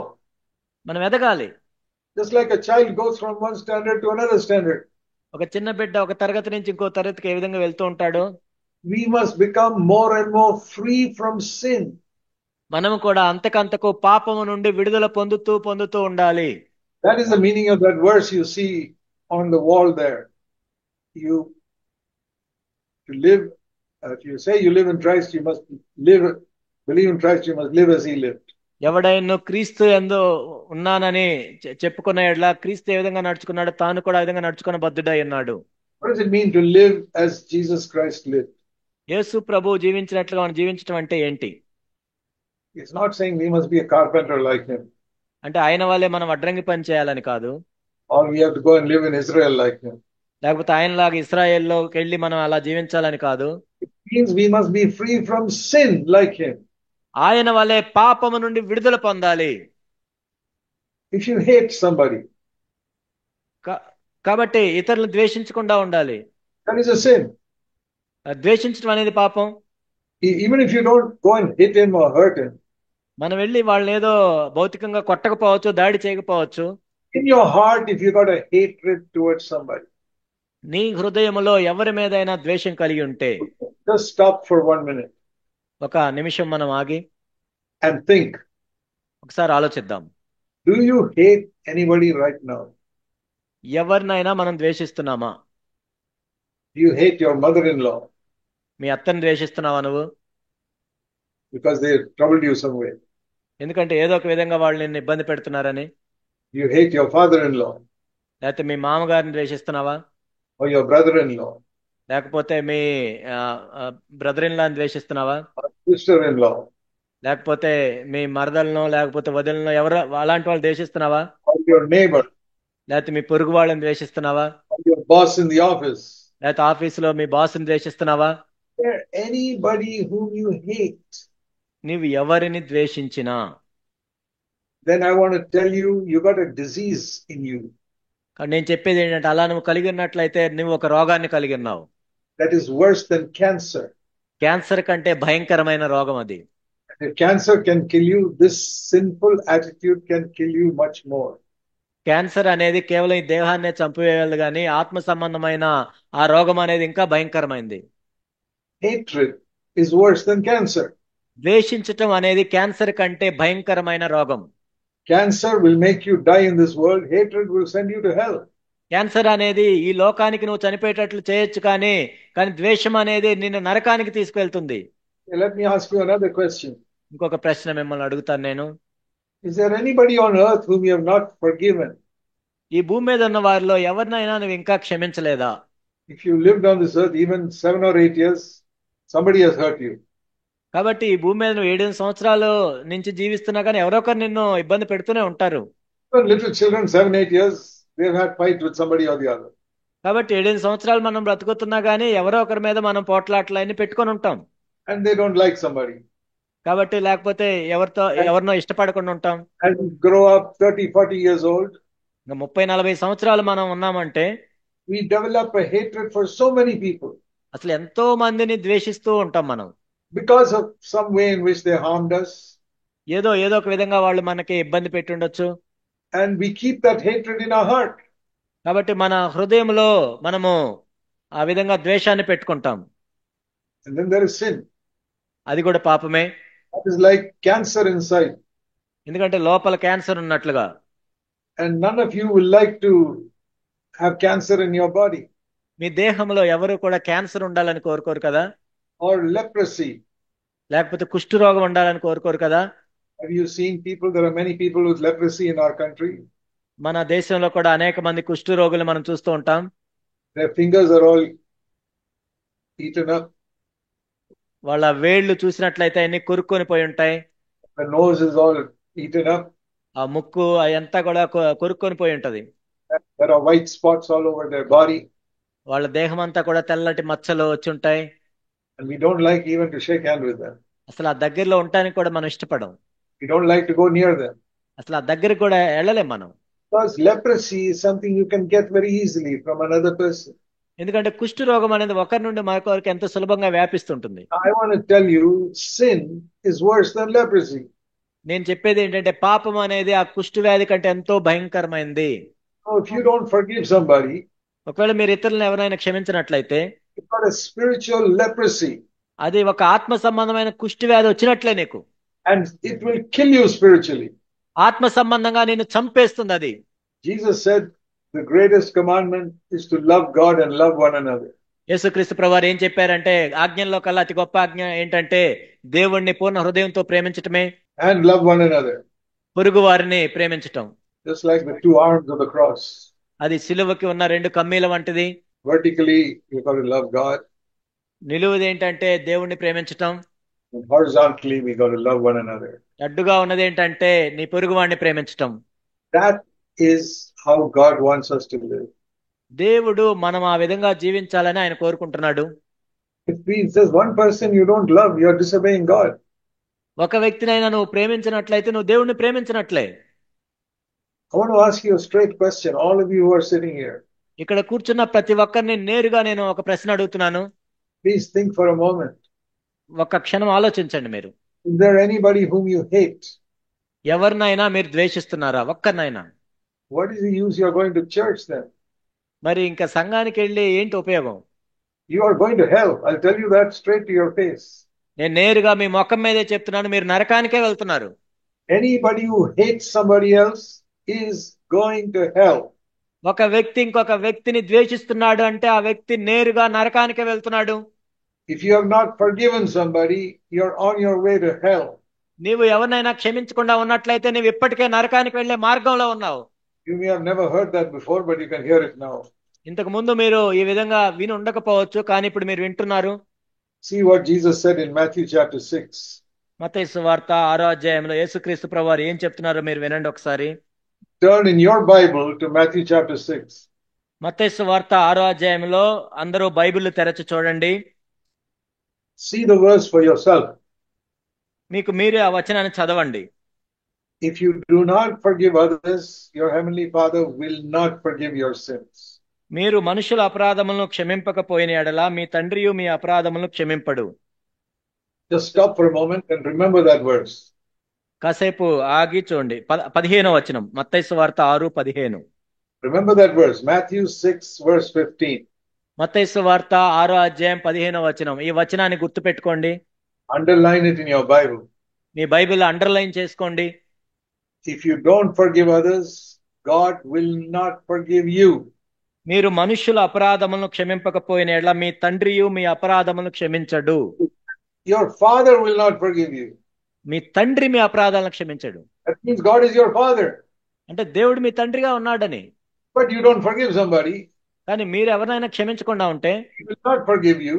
S2: మనం ఎదగాలి.
S1: Just like a child goes from one standard to another standard.
S2: ఒక చిన్న బిడ్డ ఒక తరగతి నుంచి ఇంకో తరగతికి ఏ విధంగా వెళ్తూ ఉంటాడో
S1: We must become more and more free from sin.
S2: మనము కూడా అంతకంతకు పాపము నుండి విడుదల పొందుతూ ఉండాలి.
S1: That is the meaning of that verse you see on the wall there. You to live, if you say you live in Christ, you must believe in Christ, you must live as he lived.
S2: ఎవడైనా క్రీస్తు యందు ఉన్నానని చెప్పుకున్న ఎడల క్రీస్తు ఏ విధంగా నడుచుకున్నాడు తాను కూడా ఆ విధంగా నడుచుకున్న బద్ధుడై ఉన్నాడు.
S1: What does it mean to live as Jesus Christ lived?
S2: యేసు ప్రభు జీవించినట్లుగా మనం జీవించడం అంటే ఏంటి?
S1: It's not saying we must be a carpenter like him.
S2: అంటే ఆయన వల్లే మనం అడ్రంగి పని చేయాలని కాదు.
S1: Or we have to go and live in Israel like him.
S2: లేకపోతే ఆయనలాగా ఇశ్రాయేల్లోకి వెళ్ళి మనం అలా జీవించాలని కాదు.
S1: It means we must be free from sin like him.
S2: ఆయన వల్లే పాపము నుండి విడుదల పొందాలి.
S1: If you hate somebody,
S2: కాబట్టి ఇతరులను ద్వేషించకుండా ఉండాలి.
S1: that is a sin.
S2: ద్వేషించడం అనేది పాపం.
S1: Even if you don't go and hit him or hurt him,
S2: మనం వెళ్ళి వాళ్ళని ఏదో భౌతికంగా కొట్టకపోవచ్చు, దాడి చేయకపోవచ్చు.
S1: in your heart, if you got a hatred towards somebody,
S2: నీ హృదయంలో ఎవరి మీదైనా ద్వేషం కలిగి ఉంటే
S1: just stop for 1 minute
S2: ఒక నిమిషం మనం ఆగి
S1: and think.
S2: ఒకసారి ఆలోచిద్దాం.
S1: Do you hate anybody right now?
S2: ఎవరినైనా మనం ద్వేషిస్తున్నామా?
S1: Do you hate your mother-in-law
S2: మీ అత్తని ద్వేషిస్తున్నావా నువ్వు?
S1: because they troubled you some way?
S2: ఎందుకంటే ఏదో ఒక విధంగా వాళ్ళు నిన్ను ఇబ్బంది పెడుతున్నారని.
S1: Do you hate your father-in-law
S2: లేకపోతే మీ మామగారిని ద్వేషిస్తున్నావా?
S1: or your brother-in-law
S2: లేకపోతే మీ బ్రదర్ ఇన్ లాని ద్వేషిస్తున్నావా?
S1: or sister-in-law
S2: లేకపోతే మీ మరదలను లేకపోతే వదిలను ఎవరు అలాంటి వాళ్ళు ద్వేషిస్తున్నావా?
S1: or your neighbor
S2: లేకపోతే మీ పొరుగు వాళ్ళని ద్వేషిస్తున్నావా?
S1: or your boss in the office?
S2: లేకపోతే ఆఫీసులో మీ బాస్ని ద్వేషిస్తున్నావా?
S1: Is there anybody whom you hate?
S2: నీవు ఎవరిని ద్వేషించినా
S1: Then I want to tell you, you got a disease in you
S2: నేను చెప్పేది ఏంటంటే అలా నువ్వు కలిగి ఉన్నట్లయితే నువ్వు ఒక రోగాన్ని కలిగి ఉన్నావు.
S1: that is worse than cancer.
S2: Cancer కంటే భయంకరమైన రోగం అది.
S1: If cancer can kill you, this sinful attitude can kill you much more.
S2: Cancer అనేది కేవలం ఈ దేహాన్నే చంపివేయాలి కానీ ఆత్మ సంబంధమైన ఆ రోగం అనేది ఇంకా భయంకరమైంది.
S1: hatred is worse than cancer.
S2: ద్వేషించటం అనేది క్యాన్సర్ కంటే భయంకరమైన రోగం.
S1: Cancer will make you die in this world. Hatred will send you to hell.
S2: Cancer అనేది ఈ లోకానికి నువ్వు చనిపోయేటట్లు చేయొచ్చు, కానీ ద్వేషం అనేది నిన్ను నరకానికి తీసుకెళ్తుంది.
S1: Let me ask you another question.
S2: ఇంకొక ప్రశ్న మిమ్మల్ని అడుగుతాను నేను.
S1: Is there anybody on earth whom you have not forgiven?
S2: ఈ భూమి మీద ఉన్న వారిలో ఎవరినైనా నువ్వు ఇంకా క్షమించలేదా?
S1: If you lived on this earth even 7 or 8 years, somebody has hurt you.
S2: కాబట్టి ఈ భూమి మీద నువ్వు 7 సంవత్సరాల నుంచి జీవిస్తున్నా కానీ ఎవరో ఒకరు నిన్ను ఇబ్బంది పెడుతూనే ఉంటారు.
S1: Little children, 7, 8 years, they've had fight with somebody or the other.
S2: కాబట్టి 7 సంవత్సరాలు మనం బ్రతుకుతున్నా కానీ ఎవరో ఒకరి మీద మనం పోట్లాటలన్నీ పెట్టుకొని ఉంటాం.
S1: And they don't like somebody.
S2: కాబట్టి లేకపోతే ఎవరినో ఇష్టపడకుండా ఉంటాం.
S1: And grow up 30, 40 years old.
S2: 30-40 సంవత్సరాలు మనం ఉన్నామంటే
S1: we develop a hatred for so many people.
S2: అసలు ఎంతో మందిని ద్వేషిస్తూ ఉంటాం మనం.
S1: Because of some way in which they harmed us.
S2: ఏదో ఒక విధంగా వాళ్ళు మనకి ఇబ్బంది పెట్టి ఉండొచ్చు.
S1: And we keep that hatred in our heart.
S2: కాబట్టి మన హృదయంలో మనము ఆ విధంగా ద్వేషాన్ని పెట్టుకుంటాం.
S1: And then there is sin.
S2: అది కూడా పాపమే.
S1: That is like cancer inside.
S2: ఎందుకంటే లోపల క్యాన్సర్ ఉన్నట్లుగా.
S1: And none of you will like to have cancer in your body.
S2: మీ దేహంలో ఎవరు కూడా క్యాన్సర్ ఉండాలని కోరుకోరు కదా.
S1: Or leprosy.
S2: లేకపోతే కుష్ఠు రోగం ఉండాలని కోరుకోరు కదా.
S1: Have you seen people? There are many people with leprosy in our country.
S2: మన దేశంలో కూడా అనేక మంది కుష్ఠు రోగులు మనం చూస్తూ ఉంటాం.
S1: Their fingers are all eaten up.
S2: వాళ్ళ వేళ్లు చూసినట్లయితే అన్ని కొరుక్కొని పోయి ఉంటాయి.
S1: The nose is all eaten up.
S2: ఆ ముక్కు అదంతా కూడా కొరుక్కొని పోయి ఉంటది.
S1: There are white spots all over their body.
S2: వాళ్ళ దేహం అంతా కూడా తెల్లటి మచ్చలు వచ్చి ఉంటాయి.
S1: And we don't like even to shake hand with them.
S2: అసలు ఆ దగ్గరలో ఉండటానికి కూడా మనం ఇష్టపడం.
S1: We don't like to go near them.
S2: అసలు ఆ దగ్గరికి కూడా వెళ్ళలేం మనం.
S1: Because leprosy is something you can get very easily from another person.
S2: ఎందుకంటే కుష్ఠు రోగం అనేది ఒకరి నుండి మరొకరికి ఎంతో సులభంగా వ్యాపిస్తుంటుంది.
S1: I want to tell you, sin is worse than leprosy.
S2: నేను చెప్పేది ఏంటంటే పాపం అనేది ఆ కుష్ఠు వ్యాధి కంటే ఎంతో భయంకరమైనది.
S1: So if you don't forgive somebody,
S2: ఒకవేళ మీరు ఇతరులను ఎవరైనా క్షమించినట్లయితే
S1: you've got a spiritual leprosy.
S2: అది ఒక ఆత్మ సంబంధమైన కుష్ఠు వ్యాధి వచ్చినట్లే నీకు.
S1: And it will kill you spiritually.
S2: ఆత్మ సంబంధంగా నిన్ను చంపేస్తుంది అది.
S1: Jesus said the greatest commandment is to love God and love one another.
S2: యేసుక్రీస్తు ప్రభువారు ఏం చెప్పారంటే ఆజ్ఞల్లో కల్లా అతి గొప్ప ఆజ్ఞ ఏంటంటే దేవుణ్ణి పూర్ణ హృదయంతో ప్రేమించటమే.
S1: And love one another.
S2: పొరుగు వారిని ప్రేమించటం.
S1: Just like the two arms of the cross.
S2: అది సిలువకి ఉన్న 2 కమ్మీల వంటిది.
S1: Vertically, you've got to love God.
S2: నిలువుది ఏంటంటే దేవుణ్ణి ప్రేమించటం.
S1: And horizontally, we got to love one another.
S2: అడ్డుగా ఉన్నది ఏంటంటే నీ పొరుగు వాడిని ప్రేమించటం.
S1: That is how God wants us to live.
S2: దేవుడు మనం ఆ విధంగా జీవించాలని ఆయన కోరుకుంటున్నాడు.
S1: If there's one person you don't love, you're disobeying God.
S2: ఒక వ్యక్తినైనా నువ్వు ప్రేమించినట్లయితే నువ్వు దేవుణ్ణి ప్రేమించినట్లే.
S1: I want to ask you a straight question, all of you who are sitting here.
S2: ఇక్కడ కూర్చున్న ప్రతి ఒక్కరిని నేరుగా నేను ఒక ప్రశ్న అడుగుతున్నాను.
S1: Please think for a moment.
S2: ఒక క్షణం ఆలోచించండి మీరు.
S1: Is there anybody whom you hate?
S2: ఎవరినైనా మీరు ద్వేషిస్తున్నారా? ఒక్కరినైనా?
S1: What is the use you're going to church then?
S2: మరి ఇంకా సంఘానికి వెళ్ళి ఏంటి ఉపయోగం?
S1: You are going to hell. I'll tell you that straight to your face.
S2: నేను నేరుగా మీ ముఖం మీదే చెప్తున్నాను, మీరు నరకానికే వెళ్తున్నారు.
S1: Anybody who hates somebody else is going to hell.
S2: ఒక వ్యక్తి ఇంకొక వ్యక్తిని ద్వేషిస్తున్నాడు అంటే ఆ వ్యక్తి నేరుగా నరకానికే వెళ్తున్నాడు.
S1: If you have not forgiven somebody, you're on your way to hell.
S2: నీవు ఎవరినైనా క్షమించకుండా ఉన్నట్లయితే నీవు ఇప్పటికే నరకానికి వెళ్లే మార్గంలో ఉన్నావు.
S1: You may have never heard that before, but you can hear it now.
S2: ఇంతకు ముందు మీరు ఈ విధంగా విని ఉండకపోవచ్చు, కానీ ఇప్పుడు మీరు వింటున్నారు.
S1: See what Jesus said in Matthew chapter 6.
S2: మత్తయి సువార్త 6వ అధ్యాయంలో యేసుక్రీస్తు ప్రభువారు ఏం చెప్తున్నారో మీరు వినండి ఒకసారి.
S1: Turn in your Bible to Matthew chapter 6.
S2: మత్తయి సువార్త 6వ అధ్యాయంలో అందరూ బైబిల్ తెరచి చూడండి.
S1: See the verse for yourself.
S2: మీకు మీరే ఆ వచనాన్ని చదవండి.
S1: If you do not forgive others, your heavenly Father will not forgive your sins.
S2: మీరు మనుషుల అపరాధములను క్షమింపకపోయిన ఎడల మీ తండ్రియు మీ అపరాధములను క్షమింపడు.
S1: Just stop for a moment and remember that verse.
S2: కాసేపు ఆగి చూడండి. 15వ వచనం, మత్తయి సువార్త 6:15.
S1: Remember that verse, Matthew 6 verse 15.
S2: మత్తయి సువార్త 6వ అధ్యాయం 15వ వచనం. ఈ వచనాన్ని గుర్తుపెట్టుకోండి.
S1: Underline it in your Bible.
S2: Me Bible underline చేసుకోండి.
S1: If you don't forgive others, God will not forgive you.
S2: మీరు మనుష్యుల అపరాధములను క్షమింపకపోయిన ఎడల మీ తండ్రియు మీ అపరాధములను క్షమించడు.
S1: Your father will not forgive you.
S2: మీ తండ్రి మీ అపరాధాలను క్షమించడు.
S1: That means God is your father.
S2: అంటే దేవుడు మీ తండ్రిగా ఉన్నాడని.
S1: But you don't forgive somebody,
S2: కానీ మీరు ఎవరినైనా క్షమించకుండా ఉంటే
S1: He will not forgive you.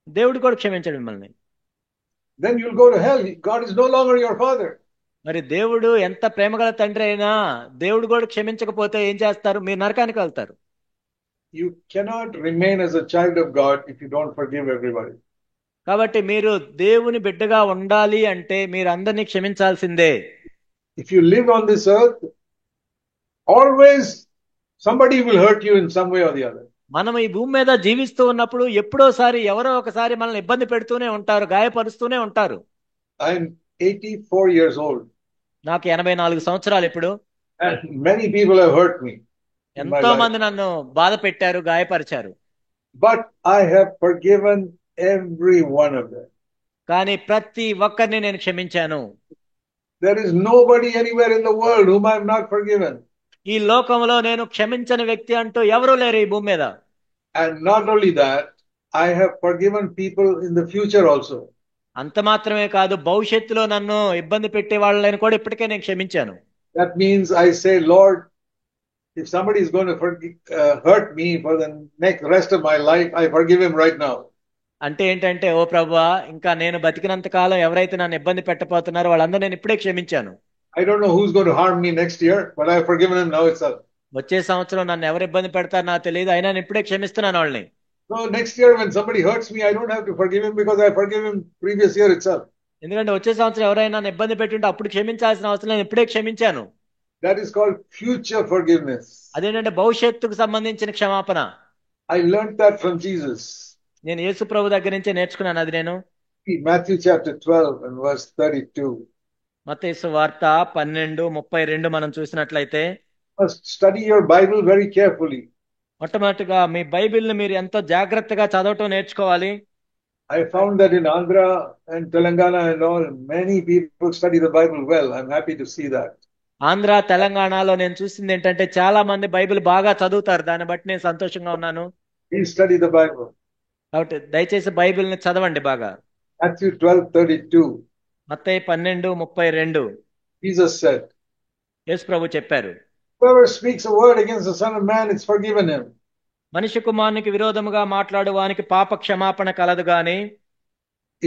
S2: దేవుడు కూడా క్షమించడు మిమ్మల్ని.
S1: Then you'll go to hell. God is no longer your father.
S2: మరి దేవుడు ఎంత ప్రేమగల తండ్రి అయినా దేవుడు కూడా క్షమించకపోతే ఏం చేస్తారు? మీరు నరకానికి వెళ్తారు.
S1: You cannot remain as a child of God if you don't forgive everybody.
S2: కాబట్టి మీరు దేవుని బిడ్డగా ఉండాలి అంటే మీరు అందరినీ క్షమించాల్సిందే.
S1: If you live on this earth, always somebody will hurt you in some way or the other.
S2: మనం ఈ భూమి మీద జీవిస్తూ ఉన్నప్పుడు ఎప్పుడోసారి ఎవరో ఒకసారి మనల్ని ఇబ్బంది పెడుతూనే ఉంటారు, గాయపరుస్తూనే ఉంటారు.
S1: I'm 84 years old.
S2: నాకు 84 సంవత్సరాలు ఇప్పుడు.
S1: And many people have hurt me.
S2: ఎంతో మంది నన్ను బాధ పెట్టారు, గాయపరిచారు.
S1: But I have forgiven every one of them.
S2: కానీ ప్రతి ఒక్కరిని నేను క్షమించాను.
S1: There is nobody anywhere in the world whom I have not forgiven.
S2: ఈ లోకంలో నేను క్షమించని వ్యక్తి అంటూ ఎవరూ లేరు ఈ భూమి మీద.
S1: And not only that, I have forgiven people in the future also.
S2: అంత మాత్రమే కాదు, భవిష్యత్తులో నన్ను ఇబ్బంది పెట్టే వాళ్ళని కూడా ఇప్పటికే నేను క్షమించాను.
S1: That means I say, Lord, if somebody is going to hurt me for the rest of my life, I forgive him right now.
S2: అంటే ఏంటంటే, ఓ ప్రభువా, ఇంకా నేను బతికినంత కాలం ఎవరైతే నన్ను ఇబ్బంది పెట్టబోతున్నారో వాళ్ళందరూ నేను ఇప్పుడే క్షమించాను.
S1: I don't know who's going to harm me next year, but I have forgiven him now itself.
S2: వచ్చే సంవత్సరం నన్ను ఎవరు ఇబ్బంది పెడతారో నాకు తెలియదు, అయినా నేను ఇప్పుడే క్షమిస్తున్నాను వాళ్ళని.
S1: So next year when somebody hurts me, I don't have to forgive him because I forgive him previous year itself.
S2: ఎందుకంటే వచ్చే సంవత్సరం ఎవరైనా నన్ను ఇబ్బంది పెట్టుంటే అప్పుడు క్షమించాల్సిన అవసరం నేను ఇప్పుడే క్షమించాను.
S1: That is called future forgiveness.
S2: అదేంటంటే భవిష్యత్తుకు సంబంధించిన క్షమాపణ.
S1: I learned that from Jesus.
S2: నేను యేసు ప్రభు దగ్గర నుంచే నేర్చుకున్నాను అది నేను.
S1: Matthew chapter 12 and verse 32.
S2: మత్తయి సువార్త 12:32 మనం చూసినట్లయితే,
S1: Must study your Bible very carefully.
S2: మొట్టమొదటిగా మీ బైబిల్ని మీరు ఎంతో జాగ్రత్తగా చదవటం నేర్చుకోవాలి.
S1: I found that in Andhra and Telangana and all, many people study the Bible well. I'm happy to see that.
S2: Andhra తెలంగాణలో నేను చూసింది ఏంటంటే చాలా మంది బైబిల్ బాగా చదువుతారు. దాన్ని బట్టి నేను సంతోషంగా ఉన్నాను.
S1: Please study the Bible.
S2: కాబట్టి దయచేసి బైబిల్ని చదవండి బాగా.
S1: Matthew 12:32.
S2: మత్తయి 12:32
S1: Jesus said,
S2: యేసు ప్రభు చెప్పారు,
S1: whoever speaks a word against the Son of Man, it's forgiven him.
S2: మనిషి కుమారునికి విరోధముగా మాట్లాడు వానికి పాప క్షమాపణ కలదు గాని.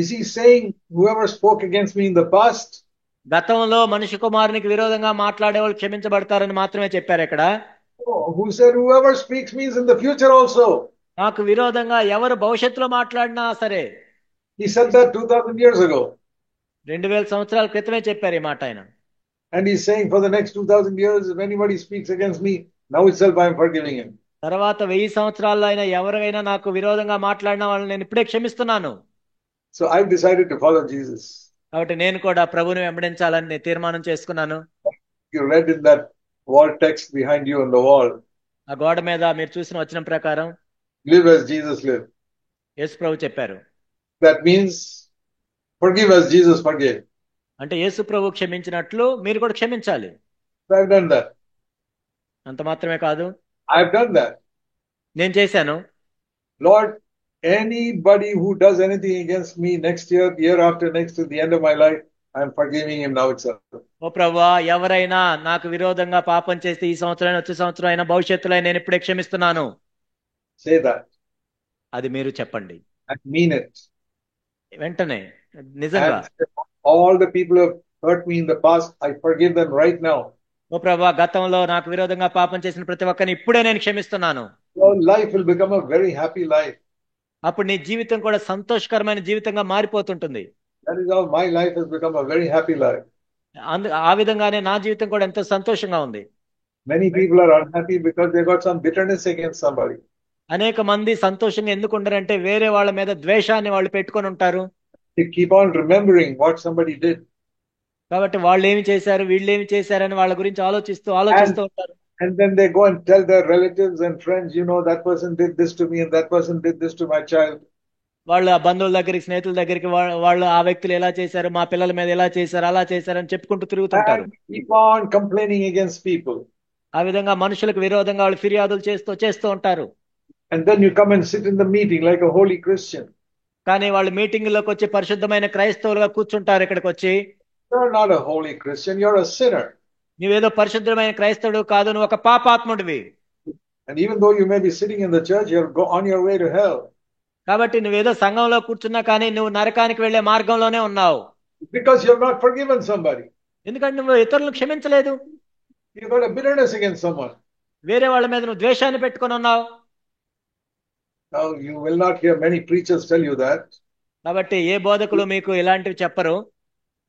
S1: Is he saying whoever spoke against me in the past?
S2: గతంలో మనిషి కుమారునికి విరోధంగా మాట్లాడే వాళ్ళు క్షమించబడతారని మాత్రమే చెప్పారు ఇక్కడ.
S1: Oh, who said whoever speaks means in the future also?
S2: నాకు విరోధంగా ఎవరు భవిష్యత్తులో మాట్లాడినా సరే.
S1: He said that 2000 years ago.
S2: 2000 సంవత్సరాల క్రితమే చెప్పారు ఈ మాట ఆయన.
S1: And he's saying for the next 2000 years, if anybody speaks against me, now itself I am forgiving him.
S2: తర్వాత 1000 సంవత్సరాల్లో అయినా ఎవరైనా నాకు విరోధంగా మాట్లాడిన వాళ్ళని నేను ఇప్పుడే క్షమిస్తున్నాను.
S1: So I've decided to follow Jesus.
S2: కాబట్టి నేను కూడా ప్రభువుని వెంబడించాలని నేను తీర్మానం చేసుకున్నాను.
S1: You read in that wall text behind you on the wall.
S2: ఆ గోడ మీద మీరు చూసిన వచనం ప్రకారం
S1: Live as Jesus lived.
S2: యేసు ప్రభు చెప్పారు.
S1: That means forgive as Jesus forgave.
S2: అంటే యేసు ప్రభు క్షమించినట్లు మీరు కూడా క్షమించాలి.
S1: I've done that.
S2: అంత మాత్రమే కాదు,
S1: I've done that.
S2: నేను చేశాను.
S1: Lord, anybody who does anything against me next year, year after next, to the end of my life, I'm forgiving him now itself.
S2: ఓ ప్రభువా, ఎవరైనా నాకు విరోధంగా పాపం చేస్తే ఈ సంవత్సరం అయినా వచ్చే సంవత్సరం అయినా భవిష్యత్తులో నేను ఇప్పుడే క్షమిస్తున్నాను.
S1: Say that.
S2: అది మీరు చెప్పండి.
S1: I mean it.
S2: వెంటనే నిజంగా.
S1: And all the people who have hurt me in the past, I forgive them right now.
S2: ఓ ప్రభువా, గతంలో నాకు విరోధంగా పాపం చేసిన ప్రతి ఒక్కరిని ఇప్పుడే నేను క్షమిస్తున్నాను.
S1: Your life will become a very happy life.
S2: అప్పుడు నీ జీవితం కూడా సంతోషకరమైన జీవితంగా మారిపోతుంటుంది.
S1: That is how my life has become a very happy life.
S2: ఆ విధంగానే నా జీవితం కూడా ఎంతో సంతోషంగా ఉంది.
S1: Many people are unhappy because they got some bitterness against somebody.
S2: అనేక మంది సంతోషంగా ఎందుకు ఉండరంటే వేరే వాళ్ళ మీద ద్వేషాన్ని వాళ్ళు పెట్టుకొని ఉంటారు.
S1: They keep on remembering what somebody did.
S2: కాబట్టి వాళ్ళు ఏమి చేశారు, వీళ్ళు ఏమి చేశారని వాళ్ళ గురించి ఆలోచిస్తూ ఉంటారు.
S1: And then they go and tell their relatives and friends, that person did this to me and that person did this to my child.
S2: వాళ్ళు ఆ బంధువుల దగ్గరికి స్నేహితుల దగ్గరికి వాళ్ళు ఆ వ్యక్తులు ఎలా చేశారు, మా పిల్లల మీద ఎలా చేశారు, అలా చేశారు అని చెప్పుకుంటూ తిరుగుతుంటారు.
S1: And keep on complaining against people.
S2: ఆ విధంగా మనుషులకు విరోధంగా వాళ్ళు ఫిర్యాదులు చేస్తూ ఉంటారు.
S1: And then you come and sit in the meeting like a holy Christian.
S2: కానీ వాళ్ళు మీటింగ్లోకి వచ్చి పరిశుద్ధమైన క్రైస్తవులుగా కూర్చుంటారు. ఇక్కడికి వచ్చి
S1: You're not a holy Christian, you're a sinner.
S2: నువ్వేదో పరిశుద్ధమైన క్రైస్తవుడు కాదు, నువ్వు ఒక పాపాత్ముడివి.
S1: And even though you may be sitting in the church, you're on your way to hell.
S2: కాబట్టి నువ్వేదో సంఘంలో కూర్చున్నా కానీ నువ్వు నరకానికి వెళ్లే మార్గంలోనే ఉన్నావు.
S1: Because you have not forgiven somebody.
S2: ఎందుకంటే నువ్వు ఇతరులను క్షమించలేదు.
S1: You've got a bitterness against someone.
S2: వేరే వాళ్ళ మీద నువ్వు ద్వేషాన్ని పెట్టుకొని ఉన్నావు.
S1: Now you will not hear many preachers tell you that.
S2: కాబట్టి ఏ బోధకులు మీకు ఇలాంటివి చెప్పరు.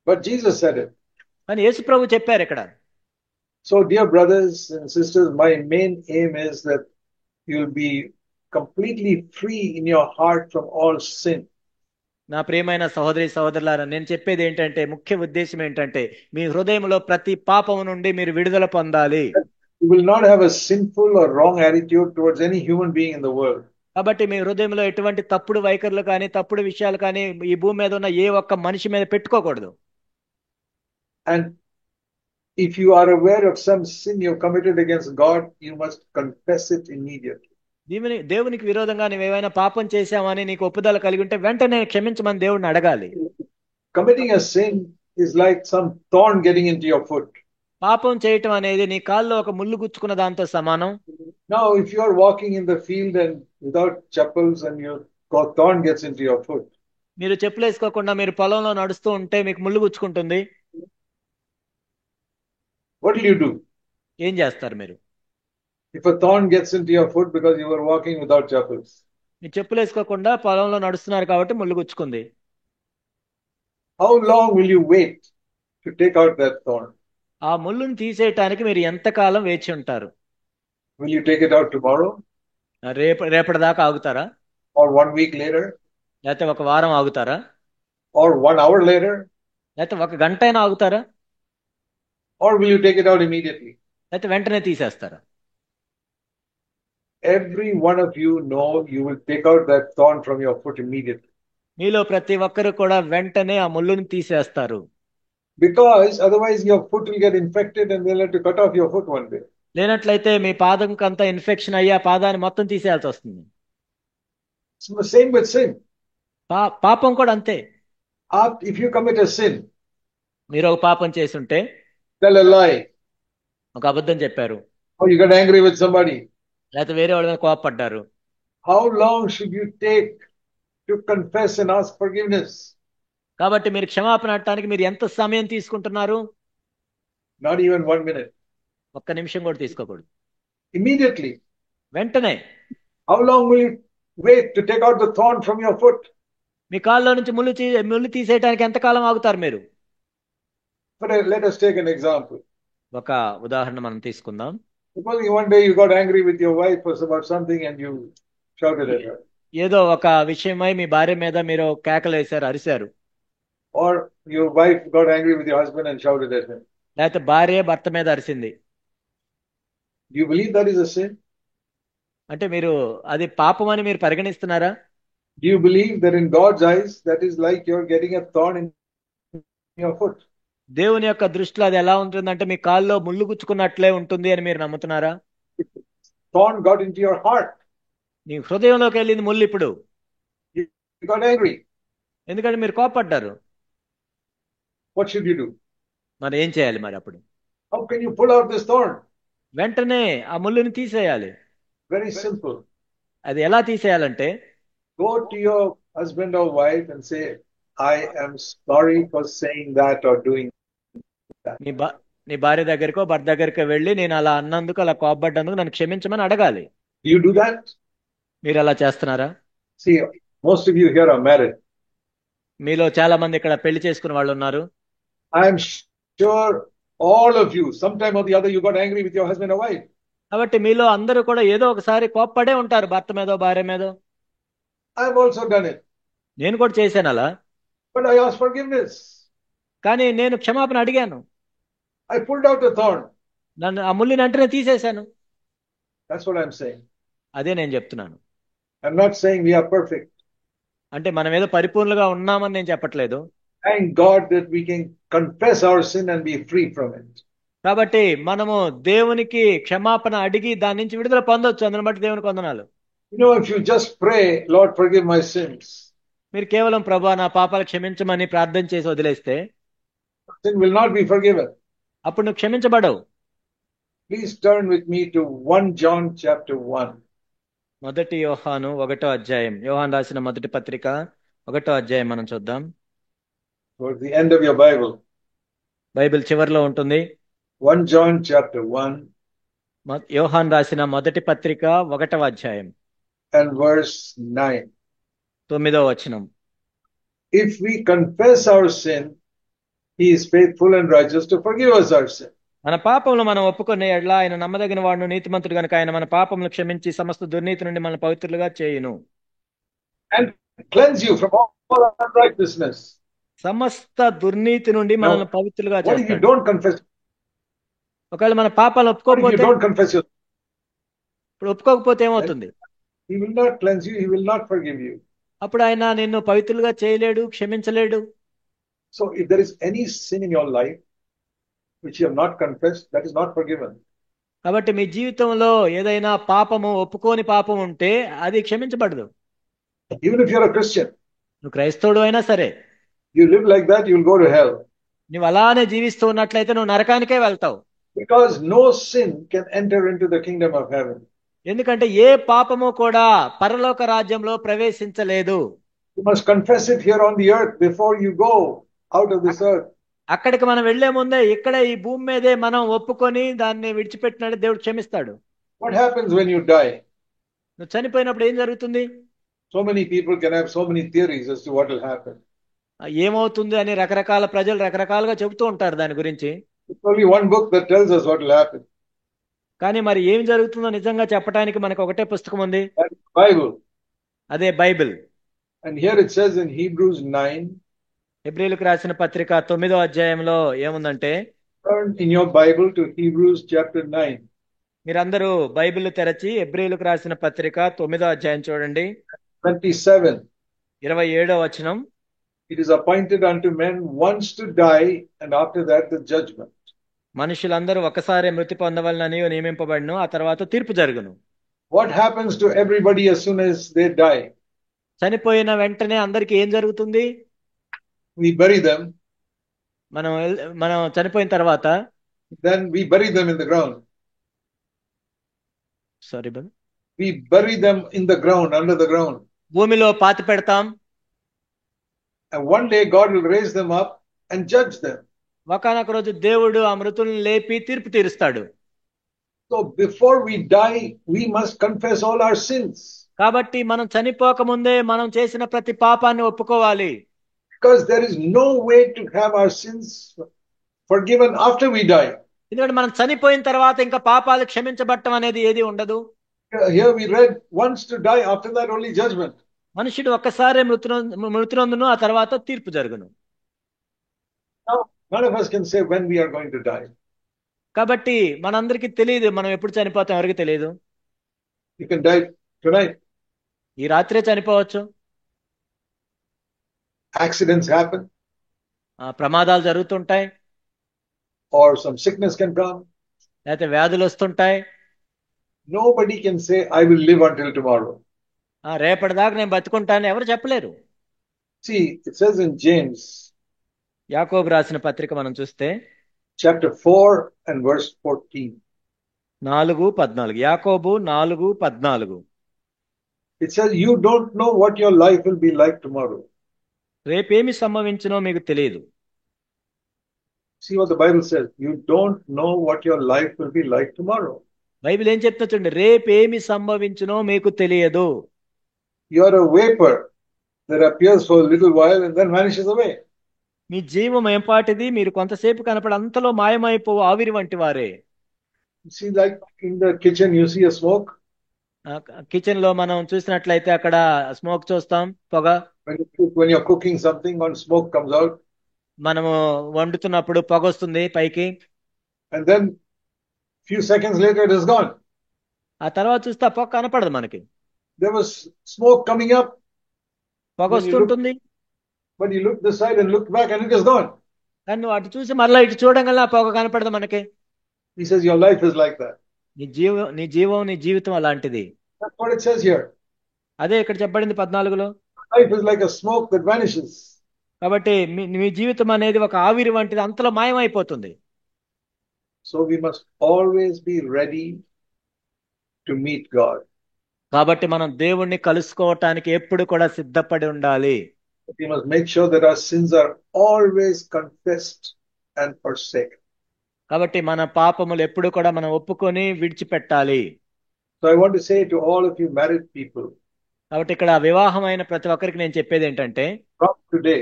S1: But Jesus said it.
S2: కానీ యేసు ప్రభు చెప్పారు ఇక్కడ.
S1: So dear brothers and sisters, my main aim is that you'll be completely free in your heart from all sin.
S2: నా ప్రియమైన సహోదరి సహోదరులారా, నేను చెప్పేది ఏంటంటే, ముఖ్య ఉద్దేశం ఏంటంటే, మీ హృదయంలో ప్రతి పాపం నుండి మీరు విడుదల పొందాలి.
S1: You will not have a sinful or wrong attitude towards any human being in the world.
S2: కాబట్టి మీ హృదయంలో ఎటువంటి తప్పుడు వైఖరులు కానీ తప్పుడు విషయాలు కానీ ఈ భూమి మీద ఉన్న ఏ ఒక్క మనిషి మీద పెట్టుకోకూడదు.
S1: And if you are aware of some sin you've committed against God, you must confess it immediately.
S2: దేవునికి విరోధంగా నువ్వేమైనా పాపం చేశామని నీకు ఒప్పుదల కలిగి ఉంటే వెంటనే క్షమించమని దేవుడిని అడగాలి.
S1: Committing a sin is like some thorn getting into your foot.
S2: పాపం చేయటం అనేది నీ కాల్లో ఒక ముళ్ళు గుచ్చుకున్న దాంతో సమానం.
S1: Now, if you are walking in the field and without chappals and your thorn gets into your foot,
S2: మీరు చెప్పులు వేసుకోకుండా మీరు పొలంలో నడుస్తూ ఉంటే మీకు ముళ్ళు గుచ్చుకుంటుంది.
S1: what will you do?
S2: ఏం చేస్తారు మీరు?
S1: If a thorn gets into your foot because you were walking without chappals,
S2: మీరు చెప్పులు వేసుకోకుండా పొలంలో నడుస్తున్నారు కాబట్టి ముళ్ళు గుచ్చుకుంది.
S1: how long will you wait to take out that thorn?
S2: ఆ ముళ్ళుని తీసేయటానికి మీరు ఎంతకాలం వేచి ఉంటారు?
S1: Will you take it out tomorrow?
S2: రేపటి దాకా ఆగుతారా?
S1: Or 1 week later?
S2: లేకపోతే ఒక వారం ఆగుతారా?
S1: Or 1 hour later?
S2: లేకపోతే ఒక గంట అయినా ఆగుతారా?
S1: Or will you take it out immediately?
S2: లేకపోతే వెంటనే తీసేస్తారా?
S1: Every one of you know you will take out that thorn from your foot immediately.
S2: మీలో ప్రతి ఒక్కరు కూడా వెంటనే ఆ ముళ్ళుని తీసేస్తారు.
S1: Because otherwise your foot will get infected and they'll have to cut off your foot one day.
S2: లేనట్లయితే మీ పాదంకి అంతా infection అయ్యి ఆ పాదాన్ని మొత్తం తీసేయాల్సి వస్తుంది.
S1: It's the same with sin.
S2: పాపం కూడా అంతే.
S1: If you commit a sin,
S2: మీరు ఒక పాపం చేసుంటే,
S1: tell a lie,
S2: ఒక అబద్ధం చెప్పారు,
S1: or you got angry with somebody,
S2: లేకపోతే వేరే వాళ్ళ మీద కోపపడ్డారు,
S1: how long should you take to confess and ask forgiveness?
S2: కాబట్టి మీరు క్షమాపణ అడటానికి మీరు ఎంత సమయం తీసుకుంటున్నారు?
S1: Not even 1 minute.
S2: ఒక్క నిమిషం కూడా తీసుకోకూడదు.
S1: Immediately.
S2: వెంటనే.
S1: How long will you wait to take out the thorn from your foot?
S2: మీ కాల్లో నుంచి ముళ్ళు తీసేయడానికి ఎంతకాలం ఆగుతారు మీరు?
S1: But let us take an example.
S2: ఒక ఉదాహరణ మనం తీసుకుందాం.
S1: Suppose one day you got angry with your wife about something and you shouted at her.
S2: ఏదో ఒక విషయమై మీ భార్య మీద మీరు కేకలేశారు, అరిశారు.
S1: Or your wife got angry with your husband and shouted at him.
S2: లేకపోతే భార్య భర్త మీద అరిసింది.
S1: Do you believe that is a sin?
S2: అంటే మీరు అది పాపం అని మీరు పరిగణిస్తున్నారా?
S1: Do you believe that in God's eyes that is like you're getting a thorn in your foot?
S2: దేవుని యొక్క దృష్టిలో అది ఎలా ఉంటుందంటే మీ కాల్లో ముళ్ళు గుచ్చుకున్నట్లే ఉంటుంది అని మీరు నమ్ముతున్నారా?
S1: Thorn got into your heart.
S2: నీ హృదయంలోకి వెళ్ళింది ముళ్ళు. ఇప్పుడు
S1: You got angry.
S2: ఎందుకంటే మీరు కోపడ్డారు.
S1: What should you do?
S2: మరి ఏం చేయాలి మరి అప్పుడు?
S1: How can you pull out this thorn?
S2: వెంటనే ఆ ముళ్ళుని తీసేయాలి.
S1: Very simple.
S2: అది ఎలా తీసేయాలంటే,
S1: go to your husband or wife and say, I am sorry for saying that or doing that.
S2: నీ భార్య దగ్గరకో భర్త దగ్గరకో వెళ్ళి నేను అలా అన్నందుకు, అలా కోపడ్డందుకు నన్ను క్షమించమని అడగాలి.
S1: Do you do that?
S2: మీరు అలా చేస్తున్నారా?
S1: See, most of you here are married.
S2: మీలో చాలా మంది ఇక్కడ పెళ్లి చేసుకున్న వాళ్ళు ఉన్నారు.
S1: I am sure all of you, sometime or the other, you got angry with your husband or wife.
S2: కాబట్టి మీలో అందరూ కూడా ఏదో ఒకసారి కోప్పడే ఉంటారు, భర్త మీదో భార్య మీదో.
S1: I have also done it.
S2: నేను కూడా చేశాను అలా.
S1: But I asked forgiveness.
S2: కానీ నేను క్షమాపణ అడిగాను.
S1: I pulled out a thorn.
S2: నన్ను ఆ ముళ్ళుని వెంటనే తీసేశాను.
S1: That's what I'm saying.
S2: అదే నేను చెప్తున్నాను.
S1: I'm not saying we are perfect.
S2: అంటే మనం ఏదో పరిపూర్ణంగా ఉన్నామని నేను చెప్పట్లేదు.
S1: Thank God that we can confess our sin and be free from it.
S2: కాబట్టి మనము దేవునికి క్షమాపణ అడిగి దాని నుంచి విడుదల పొందొచ్చు. అందుని బట్టి దేవునికి వందనాలు.
S1: If you just pray, Lord, forgive my sins,
S2: మీరు కేవలం ప్రభా నా పాపాలు క్షమించమని ప్రార్థన చేసి వదిలేస్తే
S1: sin will not be forgiven.
S2: అప్పుడు నువ్వు క్షమించబడవు.
S1: Please turn with me to 1 John chapter 1.
S2: మొదటి యోహాను 1వ అధ్యాయం. యోహాను రాసిన మొదటి పత్రిక 1వ అధ్యాయం మనం చూద్దాం.
S1: Towards the end of your Bible.
S2: Bible చివరిలో ఉంటుంది.
S1: 1 John chapter 1
S2: యోహాను రాసిన మొదటి పత్రిక 1వ అధ్యాయం
S1: and verse 9.
S2: 9వ వచనం.
S1: If we confess our sin, he is faithful and righteous to forgive us our sin.
S2: మన పాపములు మనం ఒప్పుకునే ఎడ్ల ఆయన నమ్మదగిన వాడును నీతిమంతుడు గనుక ఆయన మన పాపములు క్షమించి సమస్త దుర్నీతి నుండి మన పవిత్రులుగా చేయును.
S1: And cleanse you from all unrighteousness.
S2: సమస్త దుర్నీతి నుండి మనల్ని పవిత్రులుగా
S1: What if you
S2: చేస్తాడు.
S1: don't confess?
S2: ఒకవేళ మన పాపాలు
S1: What if you
S2: ఒప్పుకోకపోతే,
S1: don't confess your sin?
S2: ఇప్పుడు ఒప్పుకోకపోతే ఏమవుతుంది?
S1: He will not cleanse you, he will not forgive you.
S2: అప్పుడు ఆయన నిన్ను పవిత్రులుగా చేయలేడు, క్షమించలేడు.
S1: So if there is any sin in your life which you have not confessed, that is not forgiven.
S2: కాబట్టి మీ జీవితంలో ఏదైనా పాపము ఒప్పుకోని పాపం ఉంటే అది క్షమించబడదు.
S1: Even if you're a Christian,
S2: నువ్వు క్రైస్తవుడు అయినా సరే,
S1: you live like that, you'll go to hell.
S2: నువ్వు అలానే జీవిస్తూ ఉన్నట్లయితే నువ్వు నరకానికే వెళ్తావు.
S1: Because no sin can enter into the kingdom of heaven.
S2: ఎందుకంటే ఏ పాపము కూడా పరలోక రాజ్యంలో ప్రవేశించలేదు.
S1: You must confess it here on the earth before you go out of this earth.
S2: అక్కడికి మనం వెళ్లే ముందే ఇక్కడే ఈ భూమి మీదే మనం ఒప్పుకొని దాన్ని విడిచిపెట్టినట్టు దేవుడు క్షమిస్తాడు.
S1: What happens when you die?
S2: నువ్వు చనిపోయినప్పుడు ఏం జరుగుతుంది?
S1: So many people can have so many theories as to what will happen.
S2: ఏమవుతుంది అని రకరకాల ప్రజలు రకరకాలుగా చెబుతూ ఉంటారు దాని గురించి.
S1: It's only one book that tells us what will happen.
S2: కానీ మరి ఏం జరుగుతుందో నిజంగా చెప్పడానికి మనకు ఒకటే పుస్తకం ఉంది.
S1: That's the Bible.
S2: అదే Bible.
S1: And here it says in Hebrews 9.
S2: హెబ్రీయులకు రాసిన పత్రిక 9వ అధ్యాయంలో ఏముందంటే,
S1: Turn in your Bible to Hebrews chapter 9.
S2: మీరందరూ బైబిల్ తెరచి హెబ్రీయులకు రాసిన పత్రిక 9వ అధ్యాయం చూడండి.
S1: 27.
S2: 27వ వచనం.
S1: It is appointed unto men once to die, and after that the judgment.
S2: మనుషులందరూ ఒకసారి మృతి పొందవలనని నియమింపబడును, ఆ తర్వాత తీర్పు జరుగును.
S1: What happens to everybody as soon as they die?
S2: చనిపోయిన వెంటనే అందరికి ఏం జరుగుతుంది?
S1: We bury them.
S2: మనం చనిపోయిన తర్వాత
S1: Then we bury them in the ground.
S2: Sorry bun
S1: We bury them in the ground, under the ground.
S2: భూమిలో పాతి పెడతాం.
S1: And one day God will raise them up and judge them.
S2: ఒకానొక రోజు దేవుడు ఆ మృతులను లేపి తీర్పు తీరుస్తాడు.
S1: So before we die, we must confess all our sins.
S2: కాబట్టి మనం చనిపోక ముందే మనం చేసిన ప్రతి పాపాన్ని ఒప్పుకోవాలి.
S1: Because there is no way to have our sins forgiven after we die.
S2: ఎందుకంటే మనం చనిపోయిన తర్వాత ఇంకా పాపాలు క్షమించబడటం అనేది ఏది ఉండదు.
S1: Here we read once to die, after that only judgment.
S2: మనుషుడు ఒక్కసారి మృతినొందును, ఆ తర్వాత తీర్పు జరుగును.
S1: Now, none of us can say when we are going to die.
S2: కాబట్టి మనందరికీ తెలియదు మనం ఎప్పుడు చనిపోతాం, ఎవరికి తెలియదు.
S1: You can die tonight.
S2: ఈ రాత్రే చనిపోవచ్చు.
S1: Accidents happen.
S2: ప్రమాదాలు జరుగుతుంటాయి.
S1: Or some sickness can come.
S2: లేకపోతే వ్యాధులు వస్తుంటాయి.
S1: Nobody can say, I will live until tomorrow.
S2: రేపటిదాకా నేను బతుకుంటాను ఎవరు చెప్పలేరు.
S1: See, it says in James,
S2: యాకోబు రాసిన పత్రిక మనం చూస్తే
S1: chapter 4 and verse 14.
S2: 4:14. యాకోబు 4:14.
S1: It says, you don't know what your life will be like tomorrow.
S2: రేపేమి సంభవించునో మీకు తెలియదు.
S1: See what the Bible says. You don't know what your life will be like tomorrow.
S2: Bible ఏం చెప్తుందో చూడండి, రేపేమి సంభవించునో మీకు తెలియదు.
S1: You are a vapor that appears for a little while and then vanishes away.
S2: మీ జీవం ఏంపాటిది, మీరు కొంతసేపు కనపడి అంతలో మాయమైపోవు ఆవిరి వంటి వారే.
S1: See, like in the kitchen you see a smoke.
S2: Kitchen లో మనం చూసినట్లయితే అక్కడ స్మోక్ చూస్తాం, పొగ.
S1: When you're cooking something, one smoke comes out.
S2: మనము వండుతున్నప్పుడు పొగ వస్తుంది పైకి.
S1: And then Few seconds later, it is gone.
S2: ఆ తర్వాత చూస్తే ఆ పొగ కనపడదు మనకి.
S1: There was smoke coming up.
S2: పొగ
S1: When you look,
S2: వస్తుంటుంది,
S1: but you look this side and look back, and it is gone.
S2: కానీ నువ్వు అటు చూసి మళ్ళీ ఇటు చూడంగానే ఆ పొగ కనపడదు మనకి.
S1: He says, your life is like that.
S2: నీ జీవితం అలాంటిది.
S1: That's what it says here.
S2: అదే ఇక్కడ చెప్పబడింది 14లో.
S1: Life is like a smoke that vanishes.
S2: కాబట్టి మీ జీవితం అనేది ఒక ఆవిరి వంటిది, అంతలో మాయమైపోతుంది.
S1: So we must always be ready to meet God.
S2: కాబట్టి మనం దేవుణ్ణి కలుసుకోవటానికి ఎప్పుడు కూడా సిద్ధపడి ఉండాలి.
S1: We must make sure that our sins are always confessed and forsaken.
S2: కాబట్టి మన పాపములు ఎప్పుడు కూడా మనం ఒప్పుకొని విడిచిపెట్టాలి.
S1: So I want to say to all of you married people,
S2: కాబట్టి ఇక్కడ వివాహమైన ప్రతి ఒక్కరికి నేను చెప్పేది ఏంటంటే,
S1: from today,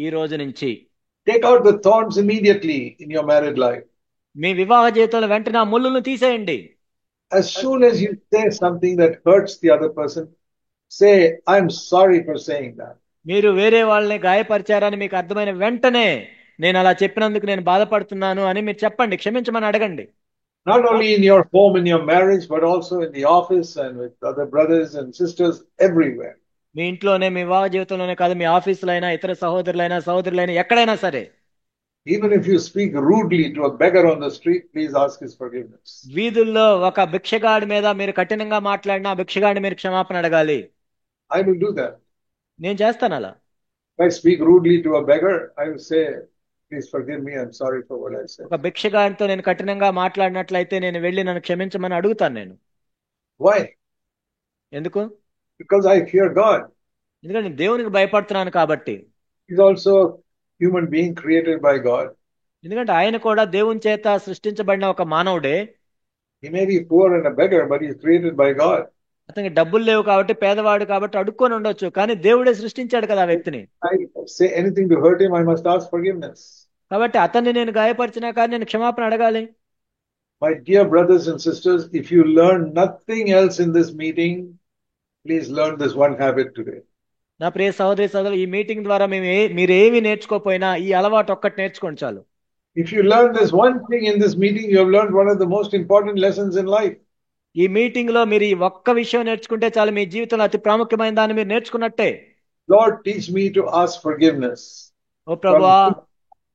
S2: ఈ రోజు నుంచి
S1: take out the thorns immediately in your married life.
S2: మీ వివాహ జీవితంలో వెంటనే ఆ ముళ్ళును తీసేయండి.
S1: As soon as you say something that hurts the other person, say, I'm sorry for saying that.
S2: మీరు వేరే వాళ్ళని గాయపరిచారని మీకు అర్థమైన వెంటనే, నేను అలా చెప్పినందుకు నేను బాధపడుతున్నాను అని మీరు చెప్పండి, క్షమించమని అడగండి.
S1: Not only in your home, in your marriage, but also in the office and with other brothers and sisters everywhere.
S2: మీ ఇంట్లోనే, మీ వివాహ జీవితంలోనే కాదు, మీ ఆఫీసులో అయినా, ఇతర సహోదరులైనా ఎక్కడైనా సరే.
S1: Even if you speak rudely to a beggar on the street, please ask his forgiveness.
S2: వీధుల్లో ఒక భిక్షగాడి మీద మీరు కఠినంగా మాట్లాడినా ఆ భిక్షగాడిని మీరు క్షమాపణ అడగాలి.
S1: I will do that.
S2: నేను చేస్తాను అలా.
S1: If I speak rudely to a beggar, I will say, please forgive me, I'm sorry for what I said.
S2: ఒక భిక్షగాడితో నేను కఠినంగా మాట్లాడినట్లయితే నేను వెళ్ళి నన్ను క్షమించమని అడుగుతాను నేను.
S1: Why?
S2: ఎందుకు?
S1: Because I fear God.
S2: ఎందుకంటే నేను దేవునికి భయపడుతున్నాను కాబట్టి.
S1: He's also a human being created by God.
S2: ఎందుకంటే ఆయన కూడా దేవుని చేత సృష్టించబడిన ఒక మానవుడే.
S1: He may be poor and a beggar, but he's created by God.
S2: అతనికి డబ్బులు లేవు కాబట్టి, పేదవాడు కాబట్టి అడుక్కొని ఉండొచ్చు, కానీ దేవుడే సృష్టించాడు కదా ఆ వ్యక్తిని.
S1: I say anything to hurt him, I must ask forgiveness.
S2: కాబట్టి అతన్ని నేను గాయపరిచినా కానీ నేను క్షమాపణ అడగాలి.
S1: My dear brothers and sisters, if you learn nothing else in this meeting, please learn this one habit today.
S2: నా ప్రియ సహోదరులు, ఈ మీటింగ్ ద్వారా మీరేమి నేర్చుకోపోయినా ఈ అలవాటు ఒక్కటి నేర్చుకోండి చాలు.
S1: If you learn this one thing in this meeting, you have learned one of the most important lessons in life.
S2: ఈ మీటింగ్ లో మీరు ఈ ఒక్క విషయం నేర్చుకుంటే చాలు, మీ జీవితంలో అతి ప్రాముఖ్యమైన దాన్ని మీరు నేర్చుకున్నట్టే.
S1: Lord, teach me to ask forgiveness.
S2: ఓ ప్రభువా,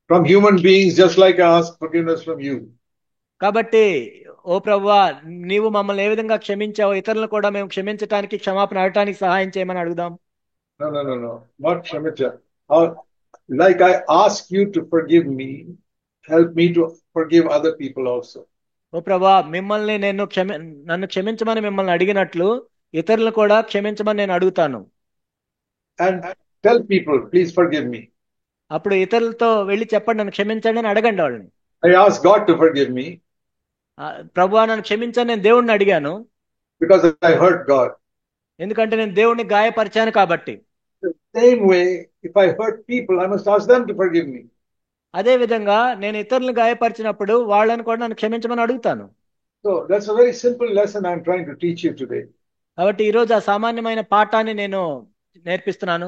S1: from human beings, just like I ask forgiveness from you.
S2: కాబట్టి ఓ ప్రభువా, నీవు మమ్మల్ని ఏ విధంగా క్షమించావో ఇతరులను కూడా మేము క్షమించడానికి, క్షమాపణ అడగటానికి సహాయం చేయమని అడుగుదాం.
S1: No. Not Shamicha. Like I ask you to forgive me, help me to forgive other people also.
S2: ఓ ప్రభువా, మిమ్మల్ని నన్ను క్షమించమని మిమ్మల్ని అడిగినట్లు ఇతరులను కూడా క్షమించమని నేను అడుగుతాను.
S1: And tell people, please forgive me.
S2: అప్పుడు ఇతరులతో వెళ్ళి చెప్పండి, నన్ను క్షమించండి అని అడగండి వాళ్ళని.
S1: I ask God to forgive me.
S2: ప్రభువా నన్ను క్షమించని నేను దేవుణ్ణి అడిగాను.
S1: Because I hurt God.
S2: ఎందుకంటే నేను దేవుణ్ణి గాయపరిచాను కాబట్టి.
S1: The same way, if I hurt people, I must ask them to forgive me.
S2: అదే విధంగా నేను ఇతరులను గాయపరిచినప్పుడు వాళ్ళని కూడా నన్ను క్షమించమని అడుగుతాను.
S1: So that's a very simple lesson I'm trying to teach you today.
S2: కాబట్టి ఈ రోజు ఆ సామాన్యమైన పాఠాన్ని నేను నేర్పిస్తున్నాను.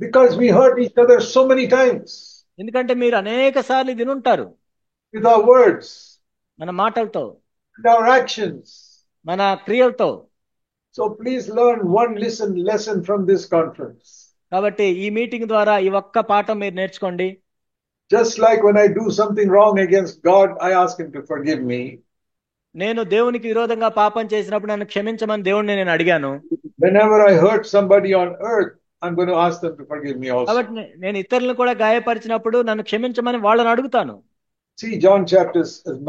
S1: Because we hurt each other so many times.
S2: ఎందుకంటే మీరు అనేక సార్లు వినుంటారు.
S1: With our words.
S2: మన మాటలతో.
S1: With our actions.
S2: మన క్రియలతో.
S1: So please learn one lesson from this conference.
S2: కాబట్టి ఈ మీటింగ్ ద్వారా ఈ ఒక్క పాఠం మీరు నేర్చుకోండి.
S1: Just like when I do something wrong against God, I ask him to forgive me.
S2: నేను దేవునికి విరోధంగా పాపం చేసినప్పుడు నన్ను క్షమించమని దేవుణ్ణి నేను అడిగాను.
S1: Whenever I hurt somebody on earth, I'm going to ask them to forgive me also.
S2: కాబట్టి నేను ఇతరులను కూడా గాయపరిచినప్పుడు నన్ను క్షమించమని వాళ్ళని అడుగుతాను.
S1: See